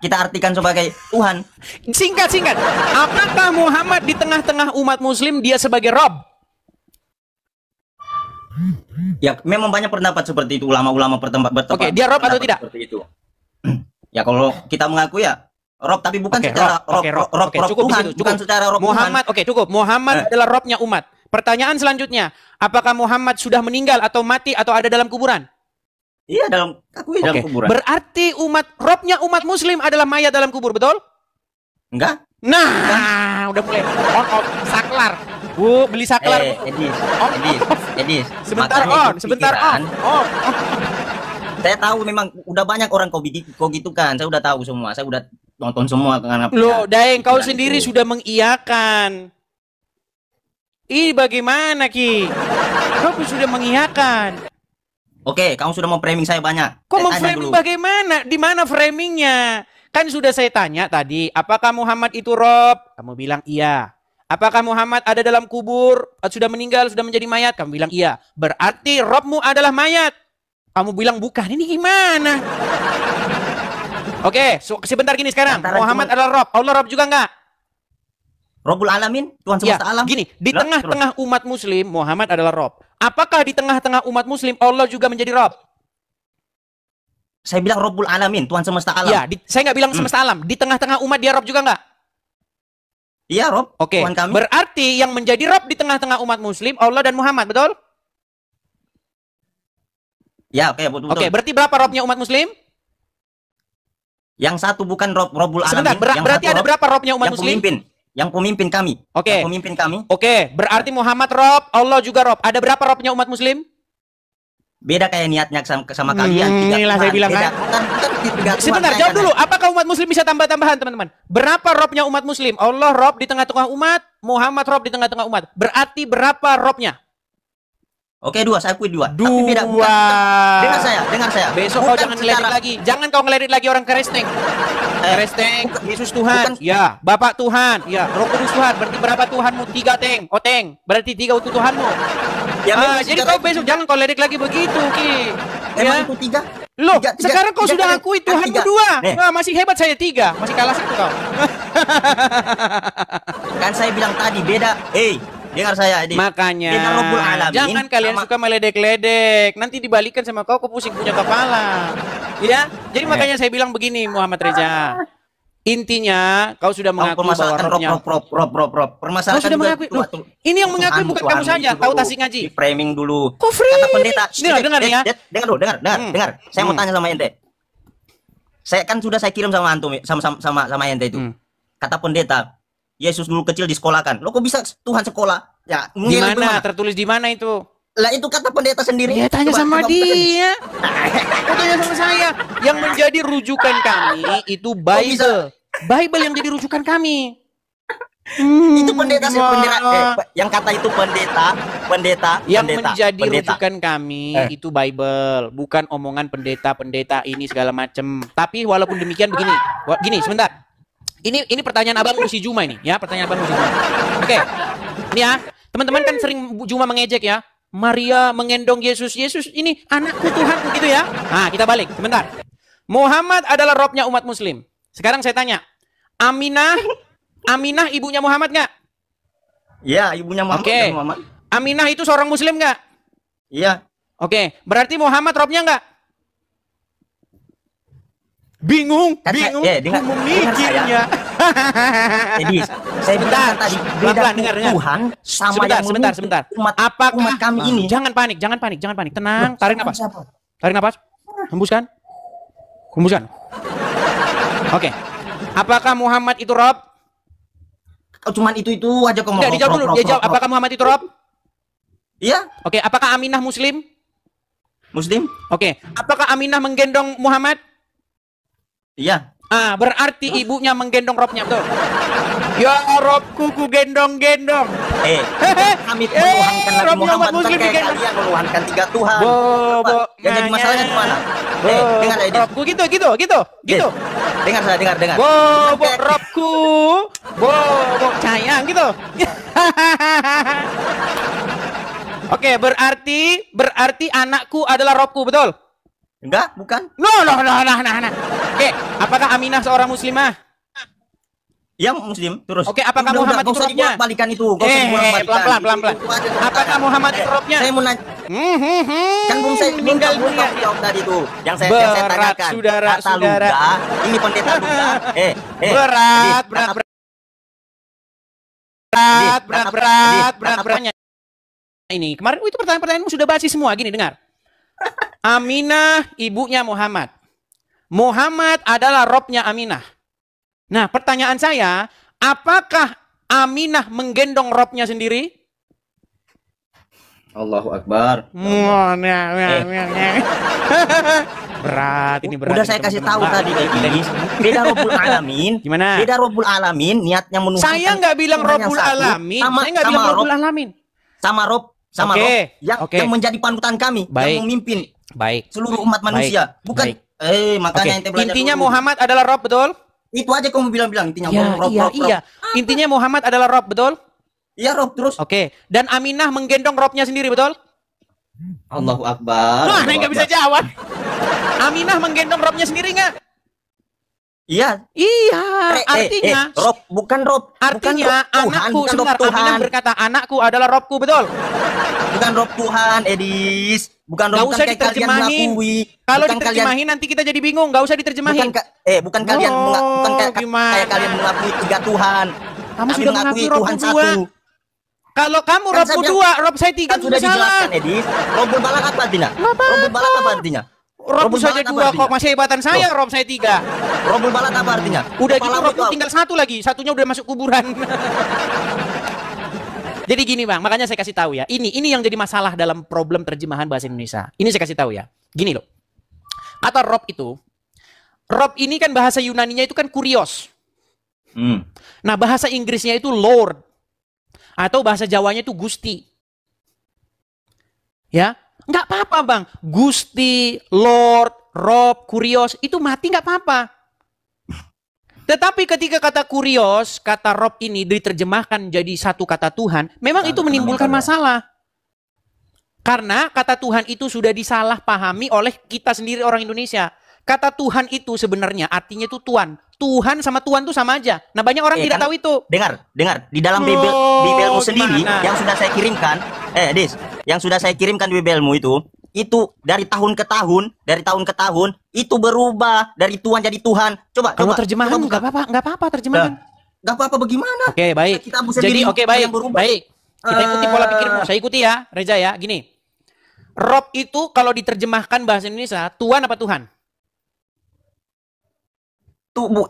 M: artikan sebagai Tuhan.
B: Singkat. Apakah Muhammad di tengah-tengah umat Muslim dia sebagai Rob?
M: Ya, memang banyak pendapat seperti itu, ulama-ulama bertempat.
B: Oke, dia Rob atau tidak?
M: Seperti itu. Ya kalau kita mengaku ya Rob, tapi bukan secara Rob
B: cukup
M: Tuhan, bukan secara Rob
B: Muhammad.
M: Tuhan.
B: Oke, cukup. Muhammad adalah Robnya umat. pertanyaan selanjutnya. Apakah Muhammad sudah meninggal atau mati atau ada dalam kuburan?
M: Iya, dalam kuburan.
B: Berarti robnya umat muslim adalah mayat dalam kubur, betul?
M: Enggak.
B: Nah, udah mulai on off saklar. Beli saklar.
M: Edis.
B: Sebentar on.
M: Saya tahu memang udah banyak orang kau gitu kan. Saya udah tahu semua. Saya udah nonton semua karena
B: Loh, Daeng, kau sendiri sudah mengiyakan. Ini bagaimana, Ki? Kau sudah mengiyakan.
M: Oke, kamu sudah mau framing saya banyak.
B: Kok mau framing bagaimana? Di mana framingnya? Kan sudah saya tanya tadi, apakah Muhammad itu Rob? Kamu bilang iya. Apakah Muhammad ada dalam kubur? Sudah meninggal, sudah menjadi mayat? Kamu bilang iya. Berarti Robmu adalah mayat. Kamu bilang bukan. Ini gimana? Oke, sebentar gini sekarang. Muhammad adalah Rob. Allah Rob juga enggak?
M: Robul Alamin, Tuhan semesta alam.
B: Gini, di tengah-tengah umat muslim, Muhammad adalah Rob. Apakah di tengah-tengah umat muslim, Allah juga menjadi Rob?
M: Saya bilang Robul Alamin, Tuhan semesta alam.
B: Ya, saya nggak bilang semesta alam. Di tengah-tengah umat dia Rob juga nggak?
M: Iya, Rob.
B: Oke,
M: Tuhan kami.
B: Berarti yang menjadi Rob di tengah-tengah umat muslim, Allah dan Muhammad, betul?
M: Ya, oke, betul.
B: Oke, berarti berapa Robnya umat muslim?
M: Yang satu bukan Robul Alamin.
B: Sebentar, berarti ada berapa Robnya umat muslim?
M: Yang pemimpin kami.
B: Oke.
M: Yang pemimpin kami.
B: Oke, berarti Muhammad Rob, Allah juga Rob. Ada berapa Robnya umat muslim?
M: Beda kayak niatnya sama kalian.
B: Inilah saya bilang kan. Sebentar, jawab dulu. Apakah umat muslim bisa tambah-tambahan, teman-teman? Berapa Robnya umat muslim? Allah Rob di tengah-tengah umat, Muhammad Rob di tengah-tengah umat. Berarti berapa Robnya?
M: Oke, 2, saya akui 2. Tapi beda. Dengar saya.
B: Besok kau jangan ngeledek lagi. Jangan kau ngeledek lagi orang Kristen. Kristen, Yesus Tuhan. Ya, Bapak Tuhan. Ya, Roh Kudus Tuhan. Berarti berapa Tuhanmu? 3, Teng. Oteng. Berarti 3 untuk Tuhanmu. Ya, jadi kau besok jangan kau ledek lagi begitu, Ki.
M: Emang itu 3?
B: Loh, sekarang kau sudah akui Tuhanmu 2. Nah, masih hebat saya 3. Masih kalah 1 kau.
M: Kan saya bilang tadi beda. Dengar saya, Edi.
B: Makanya jangan kalian suka meledek-ledek. Nanti dibalikan sama kau pusing punya kepala. Ya, jadi makanya saya bilang begini, Muhammad Reza. Intinya kau sudah mengakui bahwa Rob.
M: Permasalahan
B: kau sudah mengakui. Ini yang mengakui bukan kamu saja. Tahu Tasik Ngaji.
M: Framing dulu.
B: Kok framing?
M: Kata pendeta.
B: Dengar ya.
M: Dengar. Saya mau tanya sama ente. Saya kan sudah saya kirim sama antum sama ente itu. Kata pendeta, Yesus dulu kecil disekolahkan. Lo kok bisa Tuhan sekolah? Ya,
B: di mana? Tertulis di mana itu?
M: Lah itu kata pendeta sendiri.
B: Ya tanya sama dia. Tanya sama saya. Yang menjadi rujukan kami itu Bible. Bible yang jadi rujukan kami.
M: Itu pendeta yang kata itu pendeta
B: yang menjadi rujukan kami itu Bible, bukan omongan pendeta ini segala macam. Tapi walaupun demikian begini, sebentar. Ini pertanyaan Abang Musi Juma ini, ya, pertanyaan Abang Musi Juma. Oke. Ini ya, teman-teman kan sering Juma mengejek ya. Maria mengendong Yesus ini anakku Tuhanku gitu ya. Nah, kita balik sebentar. Muhammad adalah Robnya umat muslim. Sekarang saya tanya, Aminah ibunya Muhammad nggak?
M: Iya, ibunya Muhammad.
B: Oke. Aminah itu seorang muslim nggak?
M: Iya.
B: Oke, berarti Muhammad Robnya nggak? Bingung. Memikirnya.
M: Jadi, saya bilang tadi beda
B: dengar.
M: Tuhan sama
B: sebentar.
M: Umat kami ini.
B: Jangan panik. Tenang, tarik napas. Hembuskan. Oke. Apakah Muhammad itu Rob?
M: Cuman itu aja kok mau.
B: Dijawab dulu. Dia jawab, apakah Muhammad itu Rob?
M: Iya.
B: Oke, apakah Aminah muslim?
M: Muslim.
B: Oke, apakah Aminah menggendong Muhammad?
M: Iya.
B: Berarti ibunya menggendong Robnya, betul? Ya Robku ku gendong-gendong.
M: Kami menuhankan Nabi Muhammad bukan kayak kalian menuhankan 3 Tuhan. Yang jadi masalahnya gimana? Dengar ya,
B: Robku gitu.
M: Dengar.
B: Robku. Sayang gitu. Oke, berarti anakku adalah Robku, betul?
M: Enggak, bukan.
B: Nah. Oke, apakah Aminah seorang muslimah?
M: Yang muslim, terus.
B: Oke, apakah Muhammad itu Robnya?
M: Balikan itu.
B: Pelan. Apakah Muhammad itu Robnya?
M: Saya mau nanya. Kan belum saya
B: meninggal dunia.
M: Jawab tadi itu. Yang saya tanyakan.
B: Saudara.
M: Ini pendeta Luda.
B: Berat. ini. Kemarin itu pertanyaan-pertanyaanmu sudah basi semua. Gini, dengar. Aminah ibunya Muhammad. Muhammad adalah robnya Aminah. Nah, pertanyaan saya, apakah Aminah menggendong robnya sendiri?
M: Allahu Akbar.
B: Berat, ini berat.
M: Udah saya kasih tahu tadi Idris. Beda Rabbul Alamin.
B: Gimana?
M: Beda Rabbul Alamin, niatnya menuhankan.
B: Saya nggak bilang Rabbul Alamin. Saya nggak bilang Rabbul Alamin.
M: Sama Rob yang menjadi panutan kami, yang memimpin seluruh umat manusia. Bukan makanya ente belajar
B: intinya
M: dulu.
B: Muhammad adalah Rob, betul?
M: Itu aja kamu bilang intinya Rob.
B: Intinya Muhammad adalah Rob, betul?
M: Iya, Rob terus.
B: Oke. Dan Aminah menggendong Robnya sendiri, betul?
M: Allahu Akbar.
B: Wah, nggak bisa jawab. Aminah menggendong Robnya sendiri nggak?
M: Iya.
B: Iya. Artinya
M: Rob bukan Rob.
B: Artinya anakku sebentar. Aminah berkata anakku adalah Robku, betul?
M: Bukan Rob Tuhan, Edis. Bukan Rob.
B: Gak usah diterjemahin. Kalau diterjemahin nanti kita jadi bingung. Gak usah diterjemahin.
M: Bukan kalian kayak kalian mengakui 3 Tuhan.
B: Kamu sudah mengakui Robku 2. Kalau kamu Robku 2, Rob saya 3
M: sudah dijelaskan, Edis. Robbul balak apa artinya? Robbul balak apa artinya?
B: Rob saja 2 kok, masih hebatan saya, Rob saya 3.
M: Robbul balak apa artinya?
B: Udah gitu Rob tinggal 1 lagi, satunya udah masuk kuburan. Jadi gini Bang, makanya saya kasih tahu ya. Ini yang jadi masalah dalam problem terjemahan bahasa Indonesia. Ini saya kasih tahu ya. Gini loh. Kata Rob itu, Rob ini kan bahasa Yunaninya itu kan kurios. Nah, bahasa Inggrisnya itu Lord. Atau bahasa Jawanya itu Gusti. Ya, nggak apa-apa Bang. Gusti, Lord, Rob, kurios, itu mati nggak apa-apa. Tetapi ketika kata kurios, kata Rob ini diterjemahkan jadi satu kata Tuhan, memang itu menimbulkan masalah. Karena kata Tuhan itu sudah disalah pahami oleh kita sendiri orang Indonesia. Kata Tuhan itu sebenarnya artinya itu Tuhan. Tuhan sama Tuhan itu sama aja. Nah, banyak orang tidak tahu itu.
M: Dengar. Di dalam Bibelmu sendiri yang sudah saya kirimkan, yang sudah saya kirimkan di Bibelmu itu dari tahun ke tahun, itu berubah dari Tuhan jadi Tuhan. Coba.
B: Terjemahan nggak apa-apa terjemahan.
M: Nggak apa-apa bagaimana?
B: Oke, baik. Jadi baik. Kita ikuti pola pikirmu. Saya ikuti ya, Reza ya. Gini. Rob itu kalau diterjemahkan bahasa Indonesia, Tuhan apa Tuhan?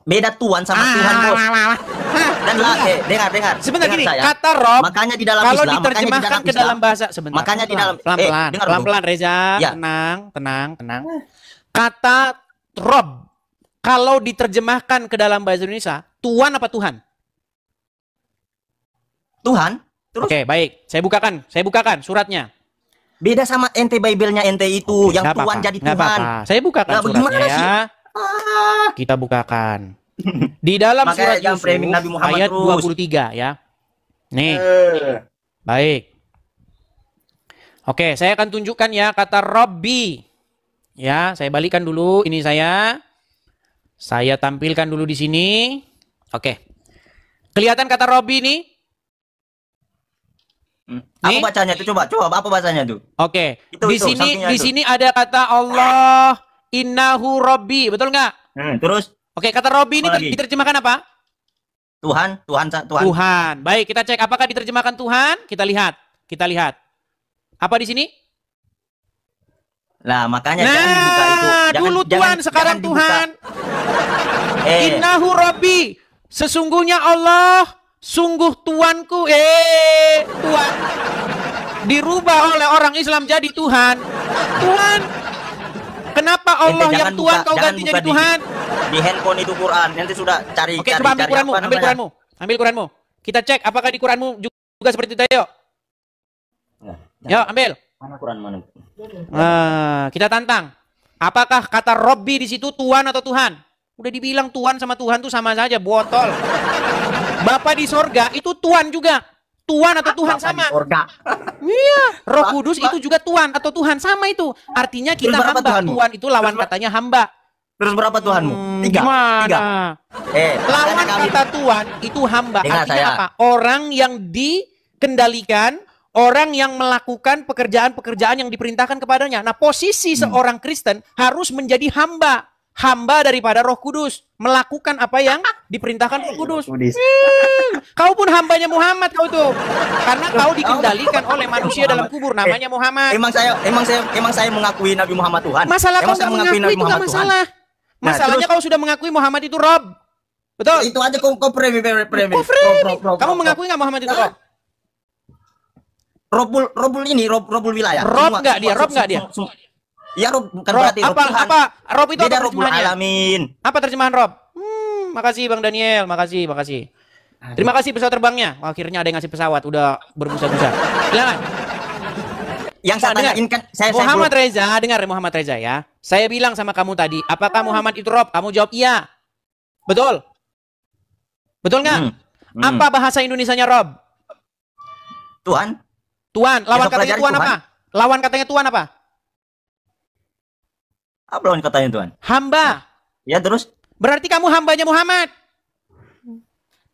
M: Beda Tuhan sama Tuhan, Bos. Dan dengar.
B: Sebentar gini,
M: saya.
B: Kata Rob
M: makanya di dalam
B: kalau
M: Islam,
B: diterjemahkan ke dalam bahasa sebentar.
M: Makanya di dalam
B: pelan-pelan Reza, ya. Tenang. Kata Rob kalau diterjemahkan ke dalam bahasa Indonesia, Tuhan apa Tuhan?
M: Tuhan. Terus?
B: Oke, baik. Saya bukakan suratnya.
M: Beda sama ente Bible-nya ente itu, yang
B: Tuhan
M: apa-apa. Jadi Tuhan.
B: Saya bukakan suratnya ya. Kita bukakan. Di dalam surat Yusuf ayat 23 ya. Nih. Baik. Oke, saya akan tunjukkan ya kata Robbi. Ya, saya balikan dulu ini saya. Saya tampilkan dulu di sini. Oke. Kelihatan kata Robbi ini?
M: Apa bacanya itu? Coba apa bacanya tuh?
B: Oke. Di sini ada kata Allah innahu Robbi, betul nggak?
M: Terus?
B: Oke, kata Robbi ini diterjemahkan apa?
M: Tuhan.
B: Tuhan. Baik, kita cek apakah diterjemahkan Tuhan? Kita lihat. Apa di sini?
M: Lah, makanya jangan dibuka itu.
B: Dulu Tuhan, sekarang Tuhan. Innahu Robbi. Sesungguhnya Allah, sungguh Tuanku. Tuhan. Dirubah oleh orang Islam jadi Tuhan. Tuhan. Kenapa Allah yang Tuhan kau ganti jadi Tuhan?
M: Di handphone itu Quran. Nanti sudah cari.
B: Oke, coba ambil Quranmu. Kita cek apakah di Quranmu juga seperti itu. Yuk, ambil.
M: Mana Quran mana?
B: Kita tantang. Apakah kata Robbi di situ Tuhan atau Tuhan? Udah dibilang Tuhan sama Tuhan tuh sama saja, botol. Bapa di sorga itu Tuhan juga. Tuhan atau Tuhan sama. Iya, Roh Kudus itu juga Tuhan atau Tuhan sama itu. Artinya kita hamba. Tuhan itu lawan katanya hamba.
M: Terus berapa Tuhanmu? 3.
B: Lawan kata Tuhan itu hamba. Artinya apa? Orang yang dikendalikan, orang yang melakukan pekerjaan-pekerjaan yang diperintahkan kepadanya. Nah, posisi seorang Kristen harus menjadi hamba. Hamba daripada Roh Kudus. Melakukan apa yang Diperintahkan Roh Kudus. Kau pun hambanya Muhammad kau tuh. Karena kau dikendalikan oleh manusia dalam kubur namanya Muhammad.
M: Emang saya mengakui Nabi Muhammad Tuhan.
B: Masalah kau
M: Emang saya
B: nggak mengakui itu nggak masalah. Masalahnya kau sudah mengakui Muhammad itu Rob. Betul.
M: Itu aja kau premi.
B: Kamu mengakui nggak Muhammad itu Rob?
M: Robul wilayah.
B: Rob nggak dia?
M: Ya Rob bukan
B: Rob,
M: berarti Rob Tuhan.
B: apa? Rob itu
M: beda
B: apa
M: Robbul
B: terjemahannya?
M: Alamin.
B: Apa terjemahan Rob? Makasih Bang Daniel, makasih. Terima kasih pesawat terbangnya. Akhirnya ada yang ngasih pesawat, udah berbusa-busa. Silakan.
M: Yang saya tanyain kan
B: Muhammad Reza, dengar Muhammad Reza ya. Saya bilang sama kamu tadi, apakah Muhammad itu Rob? Kamu jawab iya. Betul? Betul nggak? Apa bahasa Indonesianya Rob?
M: Tuhan.
B: Lawan katanya Tuhan apa? Lawan katanya Tuhan apa?
M: Apa lawan katanya Tuhan?
B: Hamba.
M: Ya terus?
B: Berarti kamu hambanya Muhammad.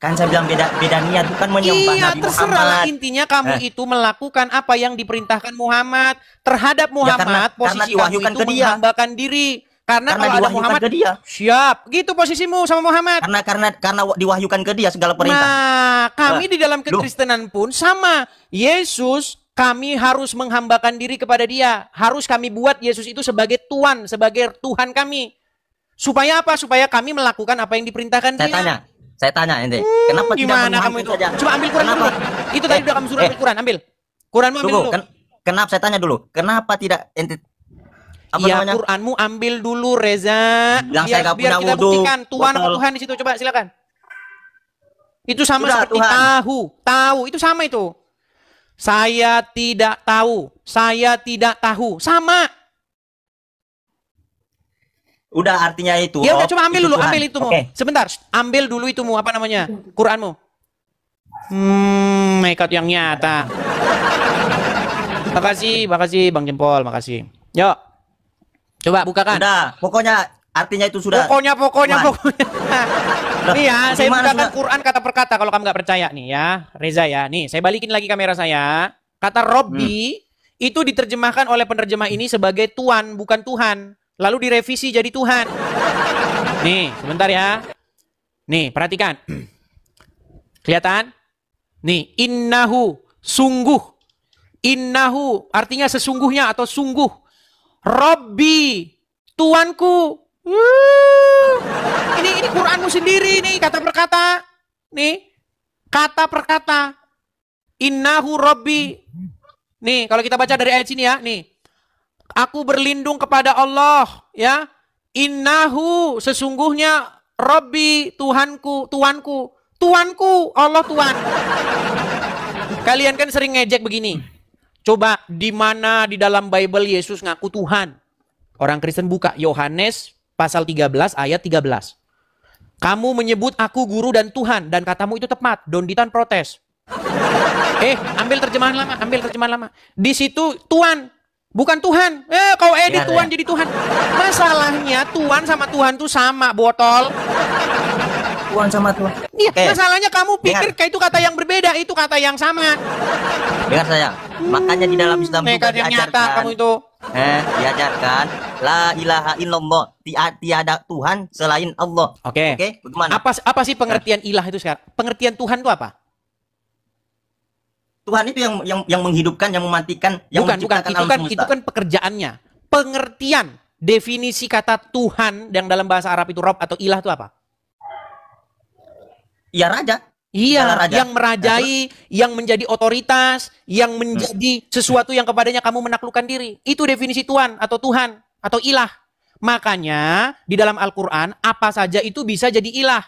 M: Kan saya bilang beda niat, bukan menyembah Nabi Muhammad.
B: Intinya kamu itu melakukan apa yang diperintahkan Muhammad terhadap Muhammad. Posisi kamu itu menghambakan diri. Karena kalau ada Muhammad,
M: ke dia.
B: Siap. Gitu posisimu sama Muhammad.
M: Karena diwahyukan ke dia segala perintah.
B: Nah, kami di dalam kekristenan pun sama. Yesus, kami harus menghambakan diri kepada dia. Harus kami buat Yesus itu sebagai Tuhan, sebagai Tuhan kami. Supaya apa? Supaya kami melakukan apa yang diperintahkan dia.
M: Saya tanya ente, kenapa
B: gimana
M: tidak
B: kamu itu?
M: saja?
B: Coba ambil Quran dulu. Itu tadi udah kamu suruh ambil Quran, ambil. Quranmu ambil dulu.
M: Kenapa saya tanya dulu? Kenapa tidak ente
B: namanya? Quranmu ambil dulu Reza.
M: Biar kita
B: buktikan Tuhan apa Tuhan di situ. Coba silakan. Itu sama seperti Tuhan. Tahu. Itu sama itu. Saya tidak tahu. Sama.
M: Udah artinya itu.
B: Ya udah coba ambil dulu,
M: Tuhan.
B: ambil itu mu. Sebentar, ambil dulu itu mu, apa namanya? Quranmu. Nekat yang nyata. Makasih Bang Jempol, makasih. Yuk. Coba bukakan.
M: Udah, pokoknya artinya itu sudah.
B: Pokoknya. Nih ya, saya bukakan
M: sudah?
B: Quran kata per kata kalau kamu nggak percaya nih ya, Reza ya. Nih, saya balikin lagi kamera saya. Kata Robbi itu diterjemahkan oleh penerjemah ini sebagai Tuan, bukan Tuhan. Lalu direvisi jadi Tuhan. Nih, sebentar ya. Nih, perhatikan. Kelihatan? Nih, innahu, sungguh. Innahu, artinya sesungguhnya atau sungguh. Robbi, Tuanku. Ini Quranmu sendiri nih, kata per kata. Nih, kata per kata. Innahu Robbi. Nih, kalau kita baca dari ayat sini ya, nih. Aku berlindung kepada Allah, ya. Innahu, sesungguhnya Robbi, Tuhanku, Allah Tuhan. Kalian kan sering ngejek begini. Coba di mana di dalam Bible Yesus ngaku Tuhan? Orang Kristen buka Yohanes pasal 13 ayat 13. Kamu menyebut aku guru dan Tuhan dan katamu itu tepat. Donditan protes. Ambil terjemahan lama. Di situ Tuhan bukan Tuhan. Kau edit Tuhan jadi Tuhan. Masalahnya Tuhan sama Tuhan tuh sama, botol.
M: Tuhan sama Tuhan.
B: Iya, masalahnya kamu pikir kayak itu kata yang berbeda, itu kata yang sama.
M: Dengar saya. Makanya di dalam Islam juga
B: yang nyata
M: diajarkan.
B: kamu itu.
M: Diajarkan la ilaha illallah, tiada Tuhan selain Allah.
B: Oke.
M: Bagaimana?
B: Apa sih pengertian ilah itu sekarang? Pengertian Tuhan itu apa?
M: Tuhan itu yang menghidupkan, yang mematikan, yang menciptakan alam semesta.
B: Itu kan pekerjaannya. Pengertian, definisi kata Tuhan yang dalam bahasa Arab itu Rob atau ilah itu apa?
M: Ya raja.
B: Iya, yang merajai, yang menjadi otoritas, yang menjadi sesuatu yang kepadanya kamu menaklukkan diri. Itu definisi Tuhan atau Tuhan atau ilah. Makanya di dalam Al-Quran apa saja itu bisa jadi ilah.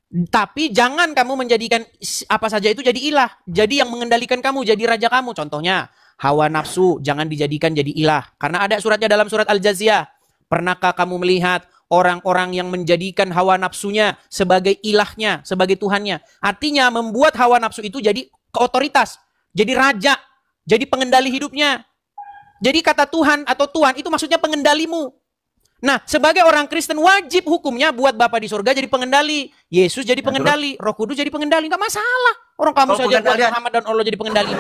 B: Tapi jangan kamu menjadikan apa saja itu jadi ilah. Jadi yang mengendalikan kamu, jadi raja kamu. Contohnya, hawa nafsu jangan dijadikan jadi ilah. Karena ada suratnya dalam surat Al-Jaziyah. Pernahkah kamu melihat orang-orang yang menjadikan hawa nafsunya sebagai ilahnya, sebagai Tuhannya? Artinya membuat hawa nafsu itu jadi otoritas, jadi raja, jadi pengendali hidupnya. Jadi kata Tuhan atau Tuhan itu maksudnya pengendalimu. Nah, sebagai orang Kristen wajib hukumnya buat Bapa di surga jadi pengendali. Yesus jadi pengendali. Roh Kudus jadi pengendali. Nggak masalah. Orang kamu saja buat Muhammad dan Allah jadi pengendali.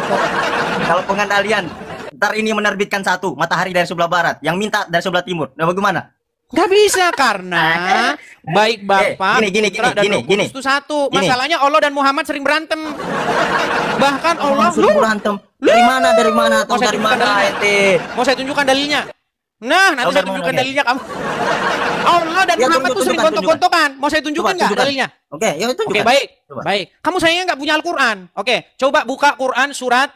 M: Kalau pengendalian, ntar ini menerbitkan satu, matahari dari sebelah barat. Yang minta dari sebelah timur. Nah, bagaimana?
B: Nggak bisa karena baik Bapak, Putra, dan Roh Kudus itu satu. Masalahnya Allah dan Muhammad sering berantem. Bahkan Allah
M: sering berantem. Dari mana? Tahu dari mana?
B: Mau saya tunjukkan dalilnya. Nah, nanti saya tunjukkan dalilnya kamu. Allah dan Muhammad itu sering gontok-gontokan. Mau saya tunjukkan nggak dalilnya?
M: Oke, ya tunjukkan.
B: Oke, baik. Baik. Kamu sayangnya nggak punya Al-Quran. Oke, coba buka Quran surat.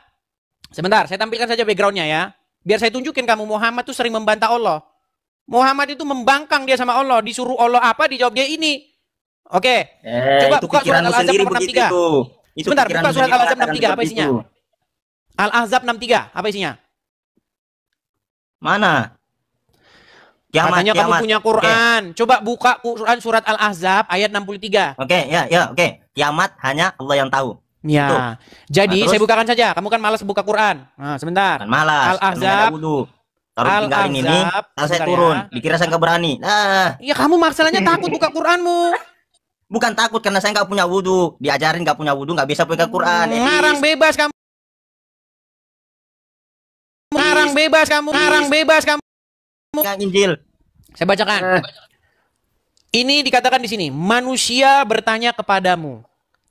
B: Sebentar, saya tampilkan saja backgroundnya ya. Biar saya tunjukin kamu Muhammad itu sering membantah Allah. Muhammad itu membangkang dia sama Allah. Disuruh Allah apa, dijawab dia ini. Oke. Coba buka surat Al-Ahzab nomor 63. Sebentar, buka surat Al-Ahzab 63. Apa isinya? Al-Ahzab 63. Apa isinya?
M: Mana?
B: Katanya kamu punya Quran. Coba buka Quran surat Al-Ahzab ayat 63.
M: Oke. Kiamat hanya Allah yang tahu.
B: Ya. Jadi saya bukakan saja. Kamu kan malas buka Quran. Nah, sebentar.
M: Malas.
B: Al-Ahzab.
M: Taruh tinggalin ini, saya turun. Dikira saya nggak berani.
B: Ya kamu masalahnya takut buka Quranmu.
M: Bukan takut karena saya nggak punya wudhu. Diajarin nggak punya wudhu, nggak bisa pegang Quran.
B: Ngarang bebas kamu. Ngarang bebas kamu.
M: Pegang Injil.
B: Saya bacakan. Ini dikatakan di sini, manusia bertanya kepadamu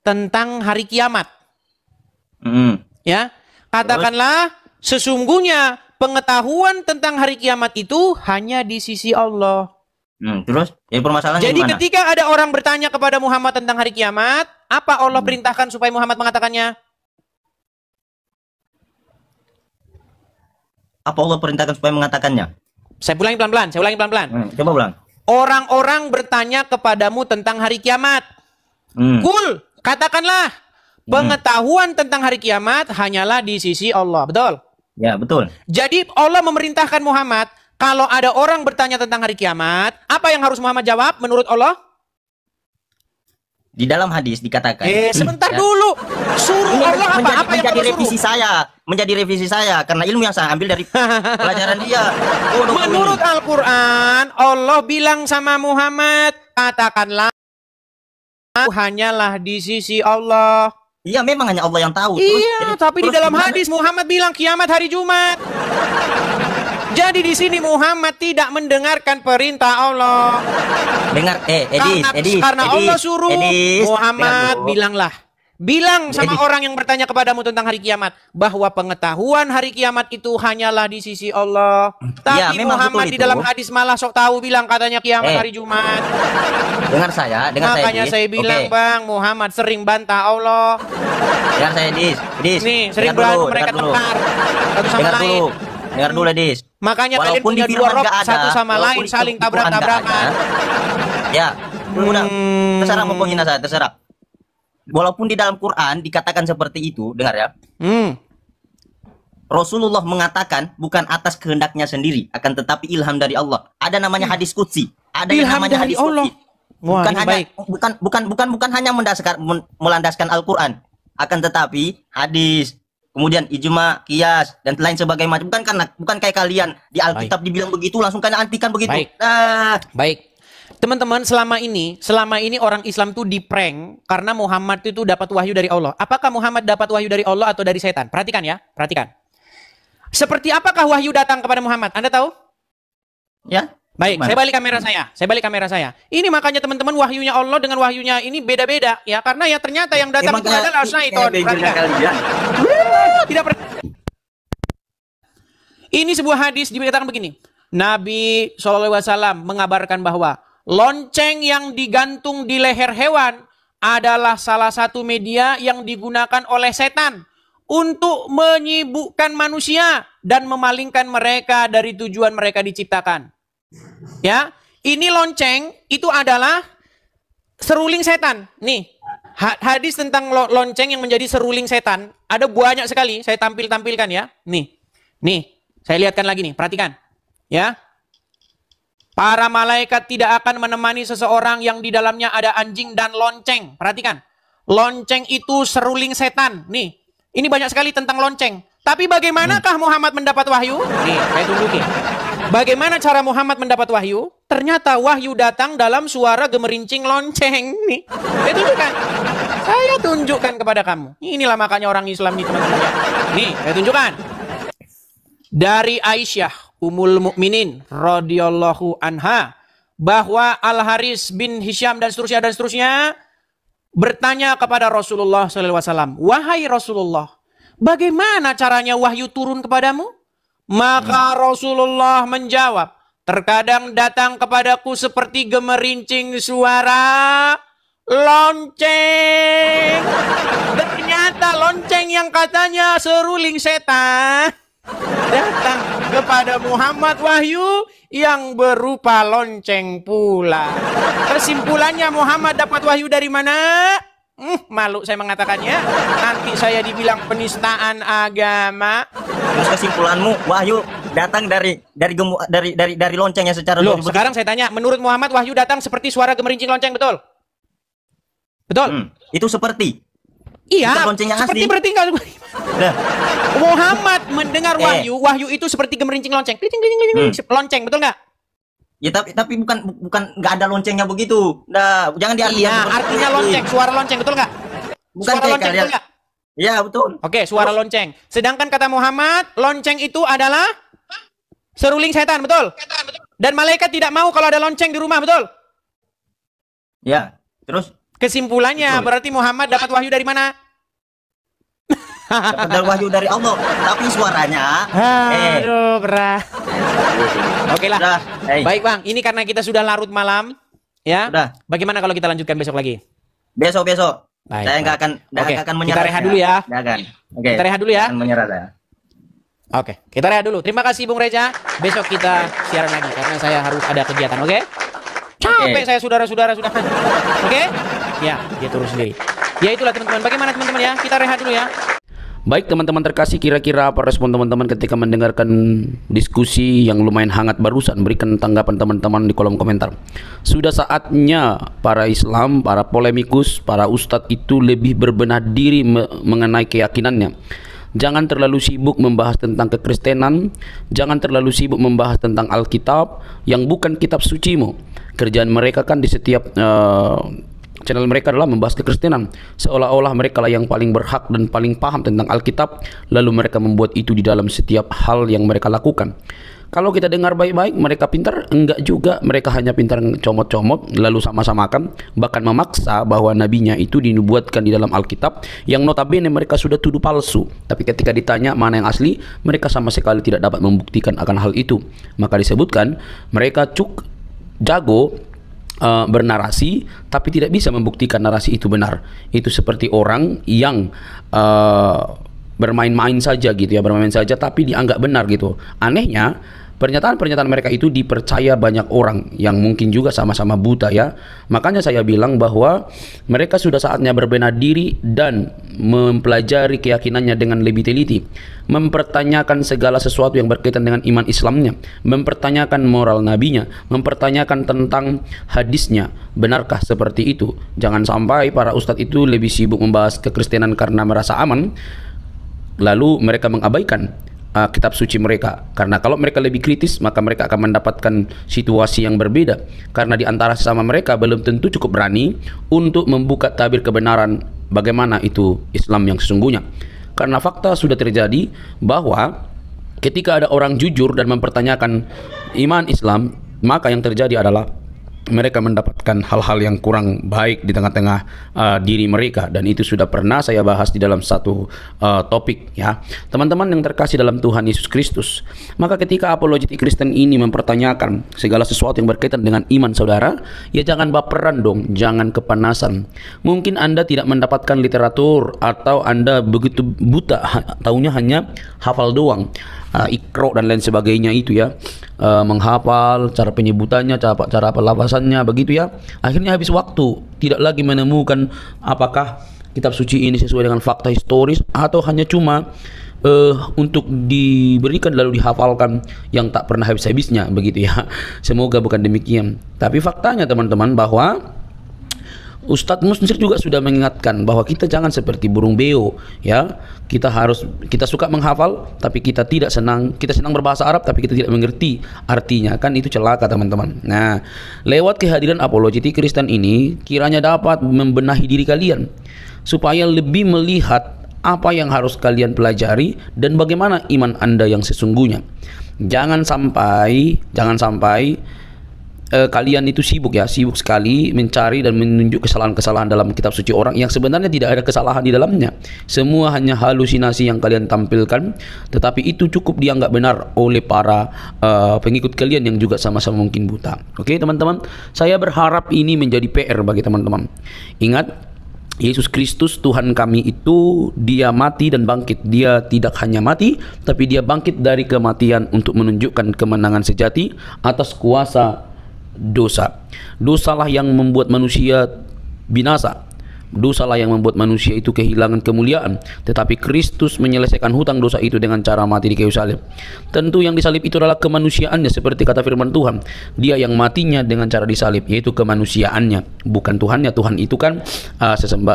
B: tentang hari kiamat. Ya, katakanlah sesungguhnya pengetahuan tentang hari kiamat itu hanya di sisi Allah.
M: Terus, jadi permasalahannya
B: Jadi
M: gimana?
B: ketika ada orang bertanya kepada Muhammad tentang hari kiamat, apa Allah perintahkan supaya Muhammad mengatakannya?
M: Apa Allah perintahkan supaya mengatakannya?
B: Saya ulangi pelan-pelan.
M: Coba ulang.
B: Orang-orang bertanya kepadamu tentang hari kiamat. Kul, katakanlah pengetahuan tentang hari kiamat hanyalah di sisi Allah. Betul?
M: Ya, betul.
B: Jadi Allah memerintahkan Muhammad, kalau ada orang bertanya tentang hari kiamat, apa yang harus Muhammad jawab menurut Allah?
M: Di dalam hadis dikatakan.
B: Sebentar dulu. Suruh Allah apa yang
M: menjadi revisi saya karena ilmu yang saya ambil dari pelajaran dia.
B: Menurut Al-Qur'an, Allah bilang sama Muhammad, katakanlah hanyalah di sisi Allah.
M: Iya, memang hanya Allah yang tahu.
B: Tapi di dalam hadis Muhammad bilang kiamat hari Jumat. Jadi di sini Muhammad tidak mendengarkan perintah Allah. Karena Allah suruh Muhammad bilang sama orang yang bertanya kepadamu tentang hari kiamat bahwa pengetahuan hari kiamat itu hanyalah di sisi Allah. Tapi Muhammad di dalam hadis malah sok tahu bilang katanya kiamat hari Jumat.
M: Dengar saya.
B: Makanya saya bilang Bang, Muhammad sering bantah Allah.
M: Dengar saya, Dis.
B: Nih, sering beradu mereka tengkar satu sama lain.
M: Dengar dulu, Dis.
B: Makanya kalian punya dua roh satu sama lain saling tabrak-tabrakan.
M: Ya, terserah mau menghina saya, terserah. Walaupun di dalam Quran dikatakan seperti itu, dengar ya. Rasulullah mengatakan bukan atas kehendaknya sendiri, akan tetapi ilham dari Allah. Ada namanya hadis qudsi. Ada yang namanya hadis qudsi. Bukan hanya melandaskan Al-Quran, akan tetapi hadis, kemudian ijma, qiyas dan lain sebagainya. Bukan kayak kalian di Alkitab dibilang begitu langsung kalian antikan begitu.
B: Baik. Teman-teman, selama ini orang Islam tuh diprank karena Muhammad itu dapat wahyu dari Allah. Apakah Muhammad dapat wahyu dari Allah atau dari setan? Perhatikan ya, perhatikan. Seperti apakah wahyu datang kepada Muhammad? Anda tahu?
M: Ya.
B: Baik, saya balik kamera saya. Ini makanya teman-teman, wahyunya Allah dengan wahyunya ini beda-beda ya, karena ya ternyata yang datang itu adalah syaitan. Ini sebuah hadis dikatakan begini. Nabi SAW mengabarkan bahwa lonceng yang digantung di leher hewan adalah salah satu media yang digunakan oleh setan untuk menyibukkan manusia dan memalingkan mereka dari tujuan mereka diciptakan. Ya, ini lonceng itu adalah seruling setan. Nih, hadis tentang lonceng yang menjadi seruling setan ada banyak sekali. Saya tampilkan ya. Nih, saya lihatkan lagi nih. Perhatikan, ya. Para malaikat tidak akan menemani seseorang yang di dalamnya ada anjing dan lonceng. Perhatikan, lonceng itu seruling setan. Nih, ini banyak sekali tentang lonceng. Tapi bagaimanakah Muhammad mendapat wahyu? Nih, saya tunjukin. Bagaimana cara Muhammad mendapat wahyu? Ternyata wahyu datang dalam suara gemerincing lonceng. Nih, saya tunjukkan kepada kamu. Inilah makanya orang Islam ini, teman-teman. Nih, saya tunjukkan. Dari Aisyah Ummul Mukminin radhiyallahu anha, bahwa Al-Haris bin Hisham dan seterusnya bertanya kepada Rasulullah SAW, wahai Rasulullah, bagaimana caranya wahyu turun kepadamu? Maka Rasulullah menjawab, terkadang datang kepadaku seperti gemerincing suara lonceng. Ternyata lonceng yang katanya seruling setan datang kepada Muhammad wahyu yang berupa lonceng pula. Kesimpulannya Muhammad dapat wahyu dari mana? Malu saya mengatakannya. Nanti saya dibilang penistaan agama.
M: Terus kesimpulanmu wahyu datang dari loncengnya secara
B: Loh, sekarang saya tanya, menurut Muhammad wahyu datang seperti suara gemerincing lonceng, betul? Betul?
M: Itu seperti.
B: Iya,
M: bukan loncengnya
B: seperti
M: asli.
B: berarti enggak. Muhammad mendengar wahyu itu seperti gemerincing lonceng. Lonceng, betul nggak?
M: Ya tapi bukan nggak ada loncengnya begitu. Nah, jangan diartikan.
B: Iya, artinya lonceng, suara lonceng, betul nggak?
M: Bukan
B: Suara lonceng, betul nggak?
M: Iya, betul.
B: Oke, suara lonceng. Sedangkan kata Muhammad, lonceng itu adalah seruling setan, betul? Dan malaikat tidak mau kalau ada lonceng di rumah, betul?
M: Ya, terus?
B: Kesimpulannya, berarti Muhammad dapat wahyu dari mana?
M: Dapat wahyu dari Allah, tapi suaranya
B: aduh, berat. Oke lah. Baik Bang, ini karena kita sudah larut malam, ya.
M: Udah.
B: Bagaimana kalau kita lanjutkan besok lagi?
M: Besok.
B: Baik,
M: saya nggak akan menyerah.
B: Kita rehat dulu ya.
M: Nggak akan. Oke.
B: Kita rehat dulu ya.
M: Akan menyerah saya.
B: Oke, kita rehat dulu. Terima kasih Bung Reja. Besok kita siaran lagi karena saya harus ada kegiatan, oke? Capek saya saudara-saudara sudah. Oke? Ya, dia turun sendiri. Ya itulah teman-teman. Bagaimana teman-teman ya? Kita rehat dulu ya.
A: Baik teman-teman terkasih, kira-kira apa respon teman-teman ketika mendengarkan diskusi yang lumayan hangat barusan? Berikan tanggapan teman-teman di kolom komentar. Sudah saatnya para Islam, para polemikus, para ustadz itu lebih berbenah diri mengenai keyakinannya. Jangan terlalu sibuk membahas tentang kekristenan, jangan terlalu sibuk membahas tentang Alkitab yang bukan kitab sucimu. Kerjaan mereka kan di setiap channel mereka adalah membahas kekristenan, seolah-olah mereka lah yang paling berhak dan paling paham tentang Alkitab, lalu mereka membuat itu di dalam setiap hal yang mereka lakukan. Kalau kita dengar baik-baik, mereka pintar? Enggak juga, mereka hanya pintar comot-comot lalu sama-samakan, bahkan memaksa bahwa nabinya itu dinubuatkan di dalam Alkitab yang notabene mereka sudah tuduh palsu. Tapi ketika ditanya mana yang asli, mereka sama sekali tidak dapat membuktikan akan hal itu. Maka disebutkan mereka jago bernarasi tapi tidak bisa membuktikan narasi itu benar. Itu seperti orang yang bermain-main saja gitu ya, bermain saja tapi dianggap benar gitu. Anehnya pernyataan-pernyataan mereka itu dipercaya banyak orang yang mungkin juga sama-sama buta ya. Makanya saya bilang bahwa mereka sudah saatnya berbenah diri dan mempelajari keyakinannya dengan lebih teliti, mempertanyakan segala sesuatu yang berkaitan dengan iman Islamnya, mempertanyakan moral nabinya, mempertanyakan tentang hadisnya. Benarkah seperti itu? Jangan sampai para ustadz itu lebih sibuk membahas kekristenan karena merasa aman, lalu mereka mengabaikan kitab suci mereka. Karena kalau mereka lebih kritis, maka mereka akan mendapatkan situasi yang berbeda, karena di antara sesama mereka belum tentu cukup berani untuk membuka tabir kebenaran bagaimana itu Islam yang sesungguhnya. Karena fakta sudah terjadi bahwa ketika ada orang jujur dan mempertanyakan iman Islam, maka yang terjadi adalah mereka mendapatkan hal-hal yang kurang baik di tengah-tengah diri mereka, dan itu sudah pernah saya bahas di dalam satu topik ya. Teman-teman yang terkasih dalam Tuhan Yesus Kristus, maka ketika apologetik Kristen ini mempertanyakan segala sesuatu yang berkaitan dengan iman saudara, ya jangan baperan dong, jangan kepanasan. Mungkin Anda tidak mendapatkan literatur atau Anda begitu buta, taunya hanya hafal doang, ikro dan lain sebagainya itu ya, menghafal cara penyebutannya, cara pelafasannya begitu ya. Akhirnya habis waktu, tidak lagi menemukan apakah kitab suci ini sesuai dengan fakta historis atau hanya cuma untuk diberikan lalu dihafalkan yang tak pernah habis-habisnya begitu ya. Semoga bukan demikian. Tapi faktanya teman-teman bahwa Ustadz Musnir juga sudah mengingatkan bahwa kita jangan seperti burung beo ya. Kita suka menghafal tapi kita senang berbahasa Arab tapi kita tidak mengerti artinya, kan itu celaka teman-teman. Nah, lewat kehadiran apologetik Kristen ini kiranya dapat membenahi diri kalian supaya lebih melihat apa yang harus kalian pelajari dan bagaimana iman Anda yang sesungguhnya. Jangan sampai kalian itu sibuk sekali mencari dan menunjuk kesalahan-kesalahan dalam kitab suci orang yang sebenarnya tidak ada kesalahan di dalamnya. Semua hanya halusinasi yang kalian tampilkan, tetapi itu cukup dianggap benar oleh para pengikut kalian yang juga sama-sama mungkin buta. Oke, teman-teman, saya berharap ini menjadi PR bagi teman-teman. Ingat, Yesus Kristus Tuhan kami itu dia mati dan bangkit. Dia tidak hanya mati, tapi dia bangkit dari kematian untuk menunjukkan kemenangan sejati atas kuasa dosa. Dosalah yang membuat manusia binasa. Dosalah yang membuat manusia itu kehilangan kemuliaan. Tetapi Kristus menyelesaikan hutang dosa itu dengan cara mati di kayu salib. Tentu yang disalib itu adalah kemanusiaannya, seperti kata firman Tuhan. Dia yang matinya dengan cara disalib, yaitu kemanusiaannya, bukan Tuhannya. Tuhan itu kan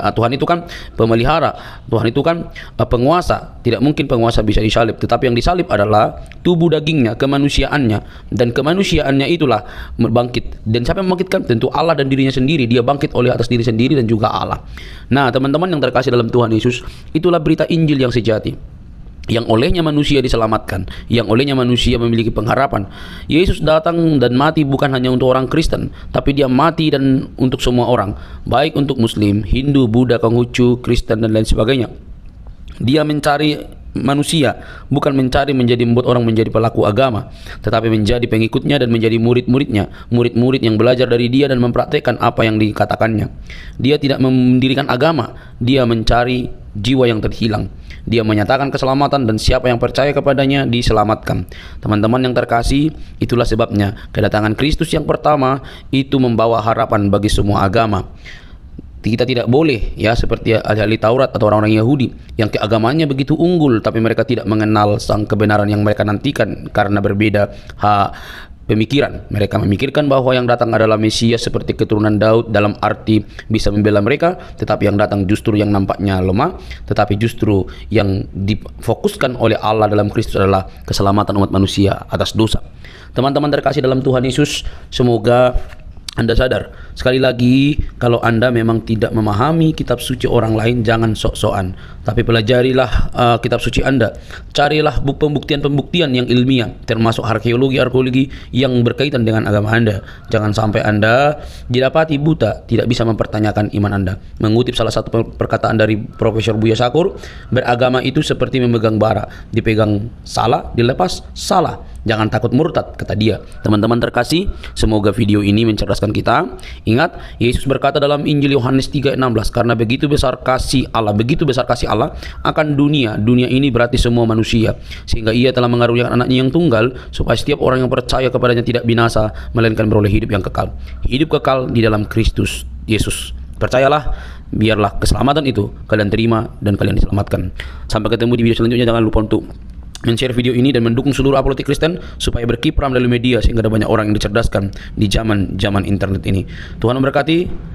A: Tuhan itu kan pemelihara. Tuhan itu kan penguasa. Tidak mungkin penguasa bisa disalib. Tetapi yang disalib adalah tubuh dagingnya, kemanusiaannya, dan kemanusiaannya itulah bangkit. Dan siapa yang membangkitkan? Tentu Allah dan dirinya sendiri. Dia bangkit oleh atas diri sendiri dan juga Allah. Nah, teman-teman yang terkasih dalam Tuhan Yesus, itulah berita Injil yang sejati, yang olehnya manusia diselamatkan, yang olehnya manusia memiliki pengharapan. Yesus datang dan mati bukan hanya untuk orang Kristen, tapi dia mati dan untuk semua orang, baik untuk Muslim, Hindu, Buddha, Konghucu, Kristen dan lain sebagainya. Dia mencari manusia, bukan mencari membuat orang menjadi pelaku agama, tetapi menjadi pengikutnya dan menjadi murid-muridnya, murid-murid yang belajar dari dia dan mempraktekkan apa yang dikatakannya. Dia tidak mendirikan agama, dia mencari jiwa yang terhilang. Dia menyatakan keselamatan dan siapa yang percaya kepadanya diselamatkan. Teman-teman yang terkasih, itulah sebabnya kedatangan Kristus yang pertama itu membawa harapan bagi semua agama. Kita tidak boleh seperti ahli Taurat atau orang-orang Yahudi yang keagamaannya begitu unggul tapi mereka tidak mengenal sang kebenaran yang mereka nantikan karena berbeda pemikiran. Mereka memikirkan bahwa yang datang adalah Mesias seperti keturunan Daud dalam arti bisa membela mereka, tetapi yang datang justru yang nampaknya lemah, tetapi justru yang difokuskan oleh Allah dalam Kristus adalah keselamatan umat manusia atas dosa. Teman-teman terkasih dalam Tuhan Yesus, semoga Anda sadar, sekali lagi, kalau Anda memang tidak memahami kitab suci orang lain, jangan sok-sokan, tapi pelajarilah kitab suci Anda. Carilah pembuktian-pembuktian yang ilmiah, termasuk arkeologi yang berkaitan dengan agama Anda. Jangan sampai Anda didapati buta, tidak bisa mempertanyakan iman Anda. Mengutip salah satu perkataan dari Profesor Buya Sakur, beragama itu seperti memegang bara, dipegang salah, dilepas salah. Jangan takut murtad, kata dia. Teman-teman terkasih, semoga video ini mencerdaskan kita. Ingat, Yesus berkata dalam Injil Yohanes 3:16, karena begitu besar kasih Allah akan dunia. Dunia ini berarti semua manusia, sehingga ia telah mengaruniakan anaknya yang tunggal, supaya setiap orang yang percaya kepadanya tidak binasa, melainkan beroleh hidup yang kekal. Hidup kekal di dalam Kristus Yesus. Percayalah, biarlah keselamatan itu kalian terima dan kalian diselamatkan. Sampai ketemu di video selanjutnya. Jangan lupa untuk men-share video ini dan mendukung seluruh apologetik Kristen supaya berkiprah melalui media sehingga ada banyak orang yang dicerdaskan di zaman internet ini. Tuhan memberkati.